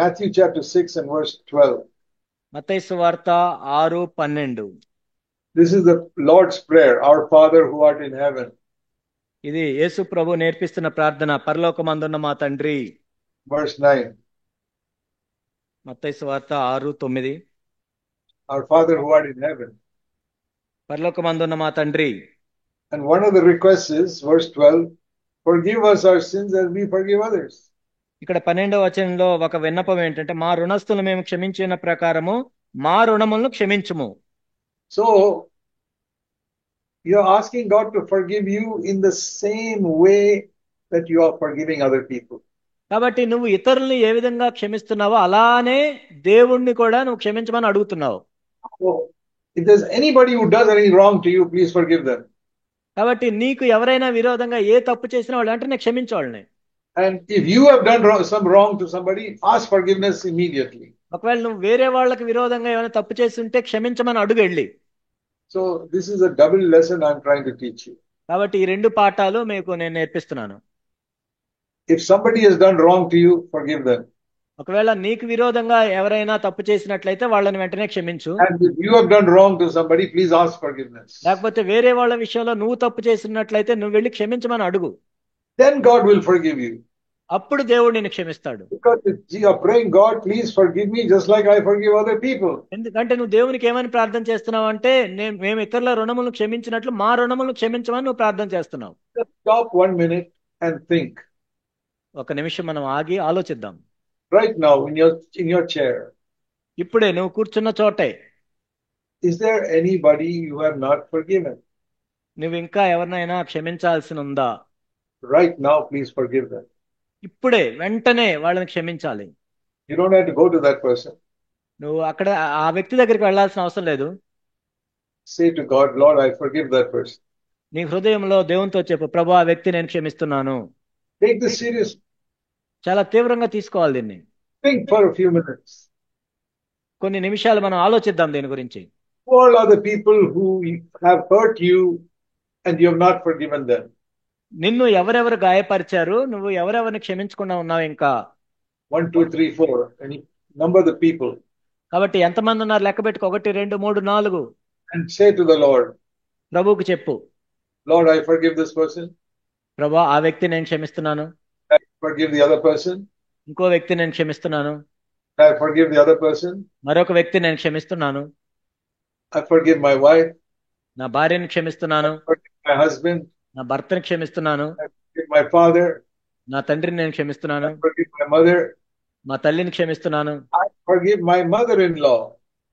S1: Matthew chapter 6 and verse 12.
S2: మత్తయి సువార్త 6:12.
S1: This is the Lord's prayer, our Father who art in heaven.
S2: ఇది యేసు ప్రభు నేర్పిస్తున్న ప్రార్థన, పరలోకమందున్న మా తండ్రి.
S1: Verse 9.
S2: మత్తయి సువార్త 6:9.
S1: Our Father who art in heaven.
S2: పరలోకమందున్న మా తండ్రి.
S1: And one of the requests is, verse 12, forgive us our sins as we forgive others.
S2: ఇక్కడ 12వ వచనంలో ఒక విన్నపం ఏంటంటే, మా రుణస్తులు మేము క్షమించిన ప్రకారము మా రుణములను క్షమించుము.
S1: So you're asking God to forgive you in the same way that you are forgiving other people.
S2: కాబట్టి నువ్వు ఇతరుల్ని ఏ విధంగా క్షమిస్తున్నావో అలానే దేవుణ్ణి కూడా నువ్వు క్షమించమని అడుగుతున్నావు.
S1: So, if there's anybody who does any wrong to you, please forgive them.
S2: కాబట్టి నీకు ఎవరైనా విరోధంగా ఏ తప్పు చేసిన వాళ్ళు అంటే నేను క్షమించవాళ్ళని.
S1: And if you have done some wrong to somebody, ask forgiveness immediately.
S2: ఒకవేళ నువ్వు వేరే వాళ్ళకి విరోధంగా ఏమైనా తప్పు చేసి ఉంటే క్షమించమని అడుగు వెళ్ళి.
S1: So this is a double lesson I'm trying to teach you.
S2: కాబట్టి ఈ రెండు పాఠాలు మీకు నేను నేర్పిస్తున్నాను.
S1: If somebody has done wrong to you, forgive them.
S2: ఒకవేళ నీకు విరోధంగా ఎవరైనా తప్పు చేసినట్లయితే వాళ్ళని వెంటనే క్షమించు.
S1: And if you have done wrong to somebody, please ask forgiveness.
S2: లేకపోతే వేరే వాళ్ళ విషయంలో నువ్వు తప్పు చేసినట్లయితే నువ్వు వెళ్ళి క్షమించమని అడుగు.
S1: Then God will forgive you.
S2: అప్పుడు దేవుడు నిన్ను క్షమిస్తాడు.
S1: Because you are praying, God, please forgive me just like I forgive other people.
S2: ఎందుకంటే నువ్వు దేవునికి ఏమని ప్రార్థన చేస్తున్నావు అంటే మేము ఇతరుల రుణములను క్షమించినట్లు మా రుణములను క్షమించమని నువ్వు ప్రార్థన చేస్తున్నావు.
S1: Just stop 1 minute and think.
S2: ఒక నిమిషం మనం ఆగి ఆలోచిద్దాం.
S1: Right now in your chair.
S2: ఇప్పుడే నువ్వు కూర్చున్న చోటే.
S1: Is there anybody you have not forgiven?
S2: నువ్వు ఇంకా ఎవరినైనా క్షమించాల్సి ఉందా?
S1: Right now, please forgive them.
S2: ఇప్పుడే వెంటనే వాళ్ళని క్షమించాలి.
S1: You don't have to go to that person.
S2: నువ్వు అక్కడ ఆ వ్యక్తి దగ్గరికి వెళ్ళాల్సిన అవసరం లేదు.
S1: Say to God, Lord, I forgive that person.
S2: నీ హృదయంలో దేవునితో చెప్పు, ప్రభు ఆ వ్యక్తి నేను క్షమిస్తున్నాను.
S1: Take this seriously.
S2: చాలా తీవ్రంగా తీసుకోవాలి దీన్ని.
S1: Think for a few minutes.
S2: కొన్ని నిమిషాలు మనం ఆలోచిద్దాం దీని గురించి.
S1: All are the people who have hurt you and you have not forgiven them.
S2: నిన్ను ఎవరెవరు గాయపరిచారు, నువ్వు ఎవరెవరిని క్షమించకుండా ఉన్నావు ఇంకా?
S1: 1, 2, 3, 4. And you number the people.
S2: కాబట్టి ఎంతమంది ఉన్నారు లెక్క పెట్టుకో. 1, 2, 3, 4.
S1: And say to the Lord,
S2: ప్రభువుకి చెప్పు,
S1: Lord, I forgive this person.
S2: ప్రభు ఆ వ్యక్తి నేను క్షమిస్తున్నాను.
S1: I forgive the other person.
S2: ఇంకో వ్యక్తి నేను క్షమిస్తున్నాను.
S1: I forgive the other person.
S2: మరొక వ్యక్తి నేను క్షమిస్తున్నాను.
S1: I forgive my wife.
S2: నా భార్యని క్షమిస్తున్నాను.
S1: I forgive my husband.
S2: నా భర్తని క్షమిస్తున్నాను.
S1: I forgive my father.
S2: నా తండ్రిని నేను క్షమిస్తున్నాను.
S1: I forgive my mother.
S2: మా తల్లిని క్షమిస్తున్నాను.
S1: I forgive my mother-in-law.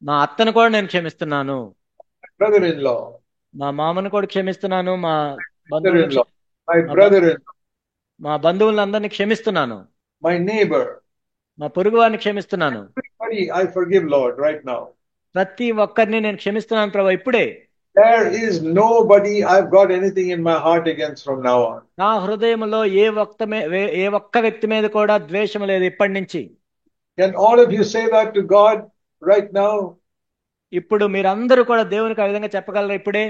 S2: మా అత్తను కూడా నేను క్షమిస్తున్నాను.
S1: My brother-in-law.
S2: మా మామను కూడా క్షమిస్తున్నాను. మా
S1: Brother-in-law. My brother-in-law.
S2: మా బంధువులందరినీ క్షమిస్తున్నాను.
S1: My neighbor.
S2: మా పొరుగు వారిని క్షమిస్తున్నాను.
S1: Everybody I forgive, Lord, right now.
S2: ప్రతి ఒక్కరిని నేను క్షమిస్తున్నాను ప్రభు ఇప్పుడే.
S1: There is nobody I've got anything in my heart against from now on.
S2: నా హృదయంలో ఏ ఒక్క వ్యక్తి మీద కూడా ద్వేషం లేదు ఇప్పటి నుంచి.
S1: Can all of you say that to God right now?
S2: ఇప్పుడు మీరందరూ కూడా దేవునికి ఆ విధంగా చెప్పగలరా ఇప్పుడే?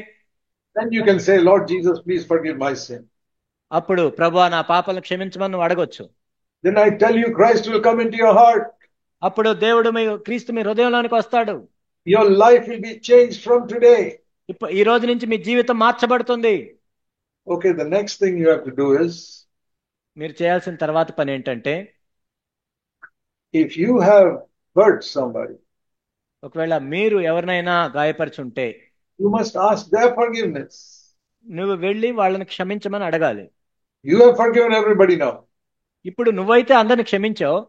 S1: Then you can say, Lord Jesus, please forgive my sin.
S2: అప్పుడు ప్రభువా నా పాపాలను క్షమించమని నువ్వు అడగొచ్చు.
S1: Then I tell you, Christ will come into your heart.
S2: అప్పుడు దేవుడు క్రీస్తు మీ హృదయంలోనికి వస్తాడు.
S1: Your life will be changed from today.
S2: ఈ రోజు నుంచి మీ జీవితం మార్చబడుతుంది.
S1: Okay, the next thing you have to do is,
S2: మీరు చేయాల్సిన తర్వాత పని ఏంటంటే,
S1: if you have hurt somebody,
S2: ఒకవేళ మీరు ఎవరినైనా గాయపరిచుంటే,
S1: you must ask their forgiveness.
S2: నువ్వు వెళ్ళి వాళ్ళని క్షమించమని అడగాలి.
S1: You have forgiven everybody now.
S2: ఇప్పుడు నువ్వైతే అందరిని క్షమించావు.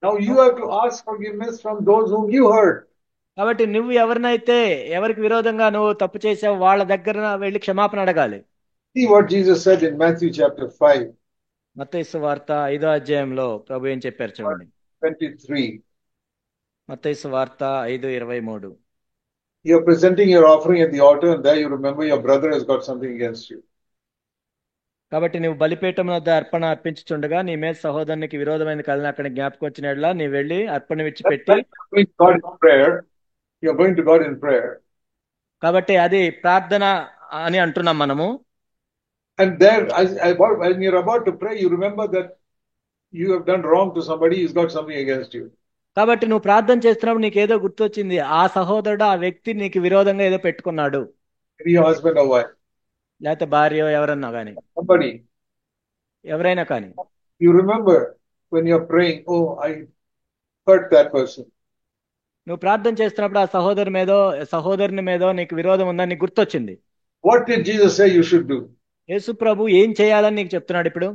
S1: Now you have to ask forgiveness from those whom you hurt.
S2: కాబట్టి నువ్వు ఎవరికి విరోధంగా నువ్వు తప్పు చేసావు వాళ్ళ దగ్గర వెళ్ళి క్షమాపణ అడగాలి.
S1: See what Jesus said in Matthew chapter 5.
S2: మత్తయి సువార్త 5వ అధ్యాయంలో ప్రభు ఏం చెప్పారు చూడండి.
S1: 23.
S2: మత్తయి సువార్త 5:23.
S1: You're presenting your offering at the altar and there you remember your brother has got something against you.
S2: కాబట్టి నువ్వు బలిపీఠం వద్ద అర్పణ అర్పించుచుండగా నీ మీద సహోదరునికి విరోధమైన కలిగిన అక్కడ జ్ఞాపకం వచ్చినట్లా నీ వెళ్ళి అర్పణ విడిచిపెట్టి,
S1: you're going to God in prayer.
S2: కాబట్టి అది ప్రార్థన అని అంటున్నాం మనము.
S1: And there, when you're about to pray, you remember that you have done wrong to somebody, he's got something against you.
S2: కాబట్టి నువ్వు ప్రార్థన చేస్తున్నప్పుడు నీకు ఏదో గుర్తొచ్చింది, ఆ సహోదరుడు ఆ వ్యక్తి నీకు విరోధంగా ఏదో పెట్టుకున్నాడు.
S1: Maybe your husband or wife.
S2: లేకపోతే భార్య ఎవరన్నా కానీ,
S1: somebody,
S2: ఎవరైనా కానీ.
S1: You remember when you're praying, oh, I hurt that person.
S2: నువ్వు ప్రార్థన చేస్తున్నప్పుడు ఆ సహోదరుని మీదో నీకు విరోధం ఉందని నీకు గుర్తొచ్చింది.
S1: What did Jesus say you should do?
S2: యేసు ప్రభు ఏం చేయాలని నీకు చెప్తున్నాడు ఇప్పుడు?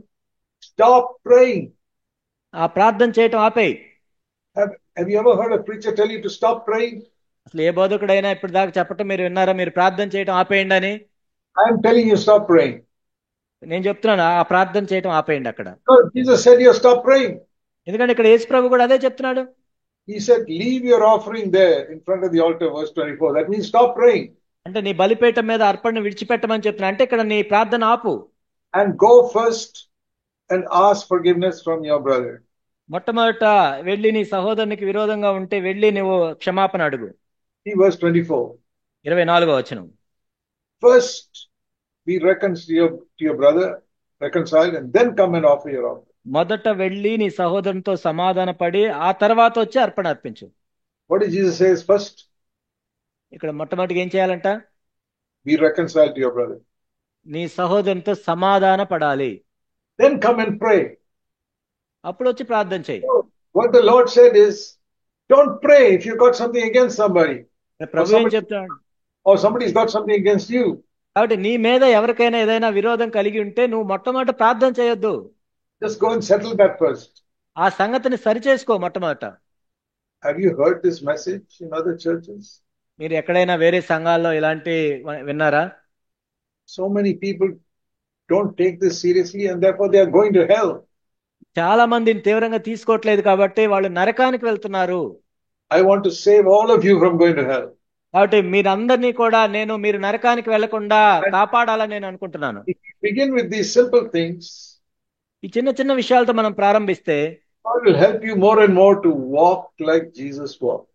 S1: Stop praying.
S2: ఆ ప్రార్థన చేయటం ఆపేయి.
S1: Have you ever heard a preacher tell you to stop praying?
S2: అసలు ఏ బోధకుడైనా ఇప్పుడు దాకా చెప్పటం మీరు విన్నారా, మీరు ప్రార్థన చేయటం ఆపేయండి అని?
S1: I am telling you, stop praying.
S2: నేను చెప్తున్నాను, ఆ ప్రార్థన చేయటం ఆపేయండి అక్కడ.
S1: Jesus said you stop praying.
S2: ఎందుకంటే ఇక్కడ యేసు ప్రభు కూడా అదే చెప్తున్నాడు.
S1: He said, leave your offering there in front of the altar, verse 24. That means stop praying
S2: అంటే నీ బలిపీఠం మీద అర్పణను విడిచిపెట్టమని చెప్తున్నా. అంటే ఇక్కడ నీ ప్రార్థన ఆపు.
S1: and go first and ask forgiveness from your brother.
S2: మొట్టమొదట వెళ్ళి నీ సహోదరునికి విరోధంగా ఉంటే వెళ్ళి నువ్వు క్షమాపణ అడుగు.
S1: See verse 24.
S2: 24వ వచనం.
S1: First be reconciled to your brother, reconciled, and then come and offer your offering.
S2: మొదట వెళ్ళి నీ సహోదరునితో సమాధాన పడి ఆ తర్వాత వచ్చి అర్పణ అర్పించు.
S1: What did Jesus say first?
S2: ఇక్కడ మొట్టమొదటిగా ఏం చేయాలంట?
S1: Be reconciled to your brother.
S2: నీ సహోదరునితో సమాధాన పడాలి.
S1: Then come and pray.
S2: అప్పుడు వచ్చి ప్రార్థన చేయి.
S1: What the Lord said is, don't pray if you've got something against somebody.
S2: ప్రభు ఏం చెప్తాడు?
S1: Or somebody's got something against you.
S2: కాబట్టి నీ మీద ఎవరికైనా ఏదైనా విరోధం కలిగి ఉంటే నువ్వు మొట్టమొదట ప్రార్థన చేయొద్దు.
S1: Just go and settle that first.
S2: ఆ సంగతిని సరిచేసుకో మొట్టమొదట.
S1: Have you heard this message in other churches?
S2: మీరు ఎక్కడైనా వేరే సంఘాల్లో ఇలాంటి విన్నారా?
S1: So many people don't take this seriously and therefore they are going to hell.
S2: చాలా మందిని తీవ్రంగా తీసుకోవట్లేదు కాబట్టి వాళ్ళు నరకానికి వెళ్తున్నారు.
S1: I want to save all of you from going to hell.
S2: కాబట్టి మీరందరినీ కూడా మీరు నరకానికి వెళ్లకుండా కాపాడాలని నేను అనుకుంటున్నాను.
S1: If you begin with these simple things,
S2: ఈ చిన్న చిన్న విషయాలతో మనం ప్రారంభిస్తే
S1: God will help you more and more to walk like Jesus walked.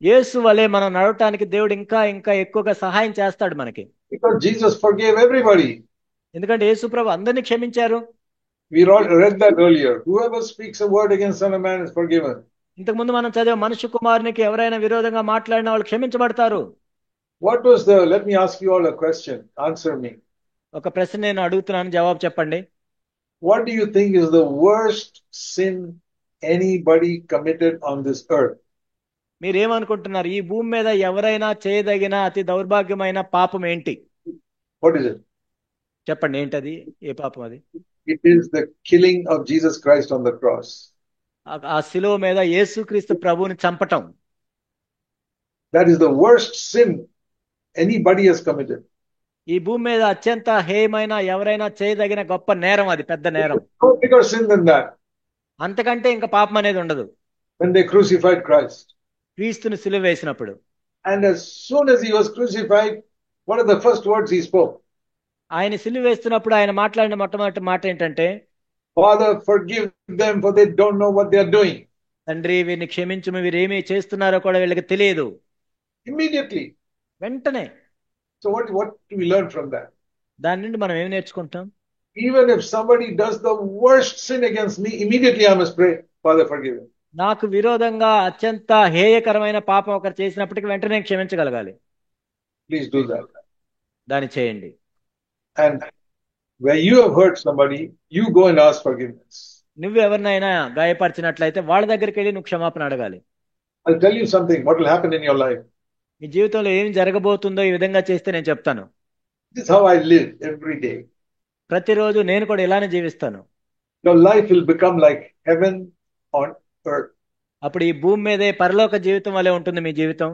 S2: యేసు వలె మనం నడవటానికి దేవుడు ఇంకా ఇంకా ఎక్కువగా సహాయం చేస్తాడు మనకి.
S1: Because Jesus forgave everybody.
S2: ఎందుకంటే యేసు ప్రభు అందరినీ క్షమించారు.
S1: We read that earlier. Whoever speaks a word against Son of Man is forgiven.
S2: ఇంతకు ముందు మనం చదివే మనుష్య కుమారునికి ఎవరైనా విరోధంగా మాట్లాడిన వాళ్ళు క్షమించబడతారు.
S1: What was let me ask you all a question. Answer me.
S2: ఒక ప్రశ్న నేను అడుగుతున్నాను, జవాబు చెప్పండి.
S1: What do you think is the worst sin anybody committed on this earth?
S2: మీరేమనుకుంటున్నారు? ఈ భూమి మీద ఎవరైనా చేయదగిన అతి దౌర్భాగ్యమైన పాపం ఏంటి?
S1: What is it?
S2: చెప్పండి, ఏంటది? ఏ పాపం అది?
S1: It is the killing of Jesus Christ on the cross.
S2: ఆ శిలువ మీద యేసుక్రీస్తు ప్రభువుని చంపటం.
S1: That is the worst sin anybody has committed.
S2: ఈ భూమి మీద అత్యంత హేయమైన ఎవరైనా చేయదగిన గొప్ప నేరం, అది పెద్ద నేరం.
S1: No bigger sin than that.
S2: అంతకంటే ఇంకా పాపం అనేది ఉండదు.
S1: When they crucified Christ.
S2: క్రీస్తుని సిలువ వేసినప్పుడు.
S1: And as soon as he was crucified, what are the first words he spoke?
S2: ఆయన సిలువ వేస్తున్నప్పుడు ఆయన మాట్లాడిన మొట్టమొదటి మాట ఏంటంటే,
S1: Father, forgive them for they don't know what they are doing.
S2: తండ్రి వీరిని క్షమించుము, వీరేమీ చేస్తున్నారో కూడా వీళ్ళకి తెలియదు.
S1: Immediately.
S2: వెంటనే.
S1: So what do we learn from that?
S2: దాని నుండి మనం ఏం నేర్చుకుంటాం?
S1: Even if somebody does the worst sin against me, immediately I must pray, Father, forgive him.
S2: నాకు విరోధంగా అత్యంత హేయకరమైన పాపం ఒకరు చేసినప్పటికీ వెంటనే క్షమించగలగాలి.
S1: Please do that.
S2: దాన్ని చేయండి.
S1: And where you have hurt somebody, you go and ask forgiveness.
S2: నువ్వు ఎవరినైనా గాయపరిచినట్లయితే వాళ్ళ దగ్గరికి వెళ్ళి నువ్వు క్షమాపణ అడగాలి.
S1: I'll tell you something, what will happen in your life.
S2: నీ జీవితంలో ఏం జరగబోతుందో ఈ విధంగా చేస్తే నేను చెప్తాను.
S1: This is how I live every day.
S2: ప్రతిరోజు నేను కూడా ఇలానే జీవిస్తాను.
S1: Your life will become like heaven on earth.
S2: అప్పుడు ఈ భూమి మీదే పరలోక జీవితం వలె ఉంటుంది మీ జీవితం.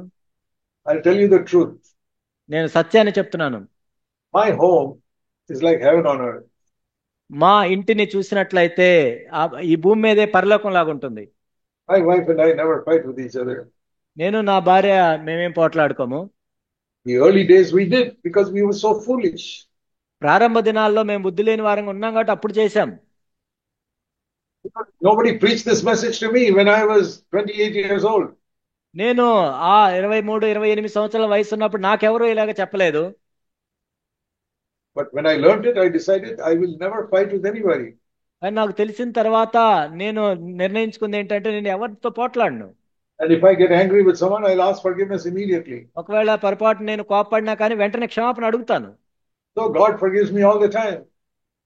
S1: I'll tell you the truth.
S2: నేను సత్యాన్ని చెప్తున్నాను.
S1: My home is like heaven on earth.
S2: మా ఇంటిని చూసినట్లయితే ఈ భూమి మీదే పరలోకం లాగుంటుంది.
S1: My wife and I never fight with each other.
S2: నేను నా భార్య మేమేం పోట్లాడుకోము.
S1: The early days we did because we were so foolish.
S2: ప్రారంభ దినాల్లో మేము బుద్ధి లేని వారంగా ఉన్నాం కాబట్టి అప్పుడు చేశాం.
S1: Nobody preached this message to me when I was 28 years old.
S2: నేను ఆ 23-28 సంవత్సరాల వయసు ఉన్నప్పుడు నాకెవరూ ఇలాగ చెప్పలేదు.
S1: But when I learned it, I decided I will never fight with anybody.
S2: కానీ నాకు తెలిసిన తర్వాత నేను నిర్ణయించుకుంది ఏంటంటే నేను ఎవరితో పోట్లాడను.
S1: And if I get angry with someone, I'll ask forgiveness immediately.
S2: ఒకవేళ పొరపాటు నేను కోపపడినా కానీ వెంటనే క్షమాపణ అడుగుతాను.
S1: So God forgives me all the time.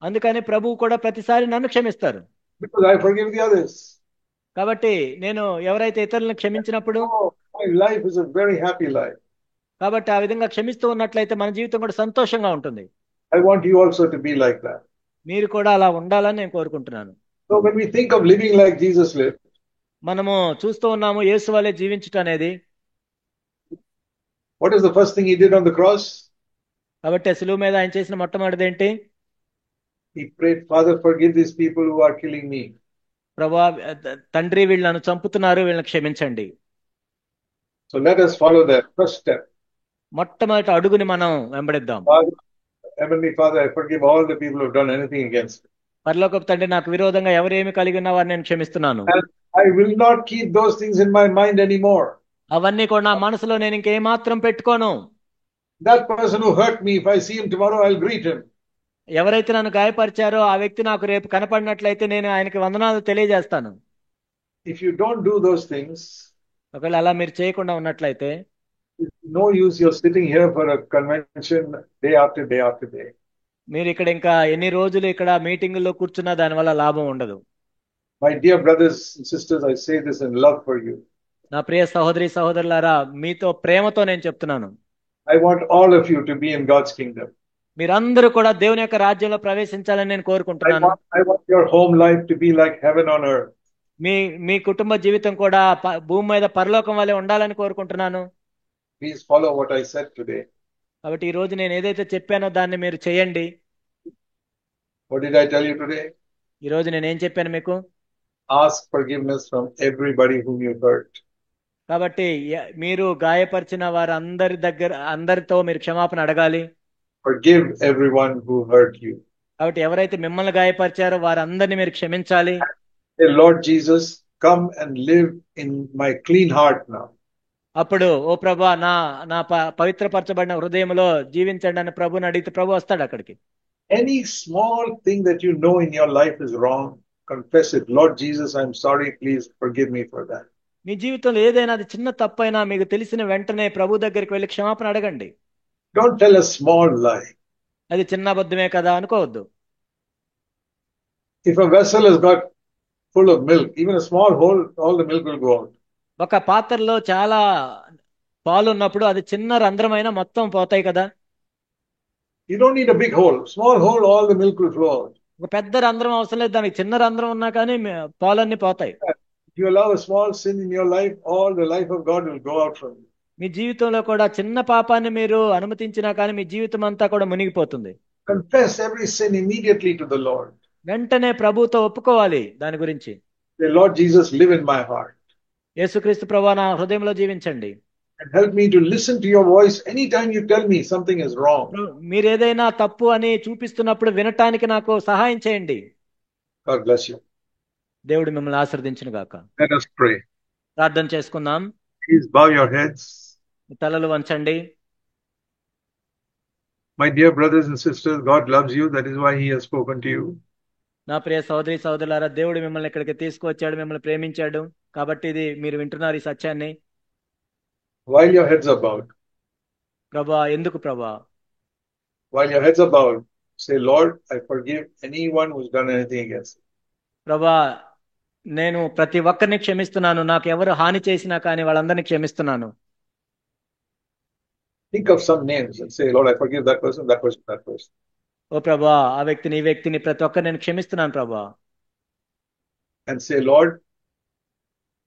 S2: అందుకని ప్రభువు కూడా ప్రతిసారి నన్ను క్షమిస్తారు.
S1: Because I forgive the others.
S2: కాబట్టి నేను ఎవరైతే ఇతరులను క్షమించినప్పుడు
S1: My life is a very happy life.
S2: కాబట్టి ఆ విధంగా క్షమిస్తూ ఉన్నట్లయితే మన జీవితం కూడా సంతోషంగా ఉంటుంది.
S1: I want you also to be like that.
S2: మీరు కూడా అలా ఉండాలని నేను కోరుకుంటున్నాను.
S1: So when we think of living like Jesus lived,
S2: మనము చూస్తూ ఉన్నాము యేసు వలె జీవించటం అనేది.
S1: what is the first thing he did on the cross?
S2: కాబట్టి శిలువ మీద ఆయన చేసిన మొట్టమొదటిది ఏంటి?
S1: He prayed, Father, forgive these people who are killing me.
S2: ప్రభా తండ్రి వీళ్ళను చంపుతున్నారు, వీళ్ళని క్షమించండి.
S1: So let us follow that first step.
S2: మొట్టమొదటి అడుగుని మనం వెంబడిద్దాం.
S1: Father, Heavenly Father, I forgive all the people who have done anything against me.
S2: పరలోకపు తండ్రి, నాకు విరోధంగా ఎవరేమి కలిగి ఉన్నా వారిని నేను క్షమిస్తున్నాను.
S1: And I will not keep those things in my mind anymore.
S2: అవన్నీ కూడా నా మనసులో నేను ఇంకేమాత్రం పెట్టుకోను.
S1: That person who hurt me, if I see him tomorrow, I'll greet him.
S2: ఎవరైతే నన్ను గాయపరిచారో ఆ వ్యక్తి నాకు రేపు కనపడినట్లయితే నేను ఆయనకి వందనాలు తెలియజేస్తాను.
S1: If you don't do those things,
S2: ఒకవేళ అలా మీరు చేయకుండా ఉన్నట్లయితే
S1: it's no use you're sitting here for a convention day after day after day.
S2: మీరు ఇక్కడ ఇంకా ఎన్ని రోజులు ఇక్కడ మీటింగుల్లో కూర్చున్నా దానివల్ల లాభం ఉండదు.
S1: My dear brothers and sisters, I say this in love for you.
S2: నా ప్రియ సహోదరి సహోదరులారా, మీతో ప్రేమతో నేను చెప్తున్నాను.
S1: I want all of you to be in God's kingdom.
S2: మీరందరూ కూడా దేవుని యొక్క రాజ్యంలో ప్రవేశించాలని నేను కోరుకుంటున్నాను.
S1: I want your home life to be like heaven on earth.
S2: మీ కుటుంబ జీవితం కూడా భూమి మీద పరలోకం వలె ఉండాలని కోరుకుంటున్నాను.
S1: Please follow what I said today.
S2: కాబట్టి ఈ రోజు నేను ఏదైతే చెప్పానో దాన్ని మీరు చేయండి.
S1: What did I tell you today?
S2: ఈ రోజు నేను ఏం చెప్పాను మీకు?
S1: Ask forgiveness from everybody whom you hurt.
S2: కాబట్టి మీరు గాయపరిచిన అందరితో మీరు క్షమాపణ అడగాలి.
S1: Forgive everyone who hurt you.
S2: కాబట్టి ఎవరైతే మిమ్మల్ని గాయపరిచారో వారందరినీ మీరు క్షమించాలి.
S1: Say, Lord Jesus, come and live in my clean heart now.
S2: అప్పుడు ఓ ప్రభా నా పవిత్రపరచబడిన హృదయంలో జీవించండి అని ప్రభుని అడిగితే ప్రభు వస్తాడు అక్కడికి.
S1: Any small thing that you know in your life is wrong, confess it. Lord Jesus, I'm sorry, please forgive me for that.
S2: మీ జీవితంలో ఏదైనా అది చిన్న తప్పైనా మీకు తెలిసిన వెంటనే ప్రభు దగ్గరికి వెళ్ళి క్షమాపణ అడగండి.
S1: Don't tell a small lie.
S2: అది చిన్న అబద్ధమే కదా అనుకోవద్దు.
S1: If a vessel has got full of milk, even a small hole, all the milk will go out.
S2: ఒక పాత్రలో చాలా పాలు ఉన్నప్పుడు అది చిన్న రంధ్రమైనా మొత్తం పోతాయి కదా.
S1: You don't need a big hole. Small hole, all the milk will flow out.
S2: ఒక పెద్ద రంధ్రం అవసరం లేదు, దానికి చిన్న రంధ్రం ఉన్నా కానీ పాలన్నీ పోతాయి.
S1: If you allow a small sin in your life, all the life of God will go out from you.
S2: మీ జీవితంలో కూడా చిన్న పాపాన్ని మీరు అనుమతించినా కానీ మీ జీవితం అంతా కూడా మునిగిపోతుంది.
S1: Confess every sin immediately to the Lord.
S2: వెంటనే ప్రభువుతో ఒప్పుకోవాలి దాని గురించి.
S1: Say, Lord Jesus, live in my heart.
S2: యేసుక్రీస్తు ప్రభువా, నా హృదయంలో జీవించండి.
S1: And help me to listen to your voice anytime you tell me something is wrong.
S2: మీరు ఏదైనా తప్పు అని చూపిస్తున్నప్పుడు వినటానికి నాకు సహాయం చేయండి.
S1: God bless you.
S2: దేవుడు మిమ్మల్ని ఆశీర్వదించును గాక.
S1: Let us pray.
S2: ప్రార్థన చేసుకుందాం.
S1: Please bow your heads.
S2: తలలు వంచండి.
S1: My dear brothers and sisters, God loves you. That is why He has spoken to you.
S2: నా ప్రియ సహోదరి సహోదరులారా, దేవుడు మిమ్మల్ని ఇక్కడికి తీసుకువచ్చాడు, మిమ్మల్ని ప్రేమించాడు. కాబట్టి ఇది మీరు వింటున్నారు ఈ సత్యాన్ని.
S1: While your heads are bowed.
S2: ప్రభా, ఎందుకు ప్రభా?
S1: While your heads are bowed, say, Lord, I forgive anyone who's done anything against me.
S2: ప్రభా, నేను ప్రతి ఒక్కరిని క్షమిస్తున్నాను. నాకు ఎవరు హాని చేసినా కానీ వాళ్ళందరినీ క్షమిస్తున్నాను.
S1: Think of some names and say, Lord, I forgive that person, that person, that person.
S2: ఓ ప్రభా, ఆ వ్యక్తిని ఈ వ్యక్తిని ప్రతి ఒక్కరు నేను క్షమిస్తున్నాను ప్రభా.
S1: And say, Lord,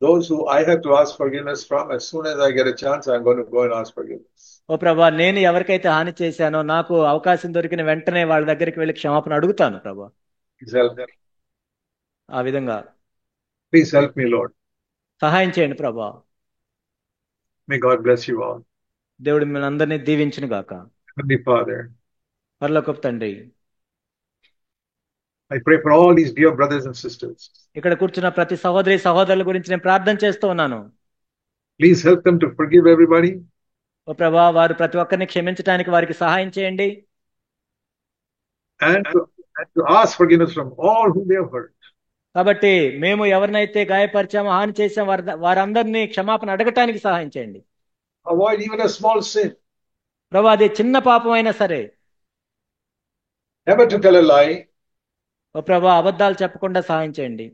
S1: those who I have to ask forgiveness from, as soon as I get a chance, I'm going to go and ask forgiveness.
S2: ఓ ప్రభా, నేను ఎవరికైతే హాని చేశానో నాకు అవకాశం దొరికిన వెంటనే వాళ్ళ దగ్గరికి వెళ్ళి క్షమాపణ అడుగుతాను ప్రభా.
S1: Please help me.
S2: ఆ విధంగా
S1: Please help me, Lord.
S2: సహాయం చేయండి ప్రభా.
S1: May God bless you all.
S2: దేవుడు మిమ్మల్ని అందరినీ దీవించును గాక.
S1: Heavenly Father,
S2: పరలోకపు తండ్రి,
S1: I pray for all these dear brothers and sisters.
S2: ఇక్కడ కూర్చున్న ప్రతి సహోదరి సహోదరుల గురించి నేను ప్రార్థన చేస్తూ ఉన్నాను.
S1: Please help them to forgive everybody.
S2: ఓ ప్రభా, వారు ప్రతి ఒక్కరిని క్షమించడానికి వారికి సహాయం చేయండి.
S1: And to ask forgiveness from all whom they have hurt.
S2: కాబట్టి మేము ఎవరినైతే గాయపరిచామో హాని చేసాం వారందరినీ క్షమాపణ అడగటానికి సహాయం చేయండి.
S1: Avoid even a small sin.
S2: ప్రభా, అది చిన్న పాపం అయినా సరే.
S1: Never to tell a lie.
S2: ఓ ప్రభా, అబద్ధాలు చెప్పకుండా సహాయం చేయండి.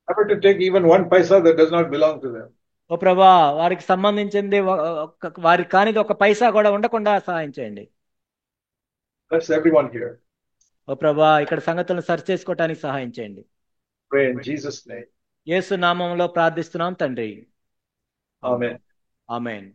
S1: Never to take even 1 paisa that does not belong to them.
S2: ఓ ప్రభా, వారికి సంబంధించింది వారికి కానిది ఒక పైసా కూడా ఉండకుండా సహాయం చేయండి.
S1: Bless everyone here.
S2: ఓ ప్రభా, ఇక్కడ సంగతులను సరి చేసుకోవటానికి సహాయం చేయండి.
S1: Pray in Jesus' name.
S2: యేసు నామములో ప్రార్థిస్తున్నాం తండ్రి.
S1: Amen.
S2: ఆమేన్.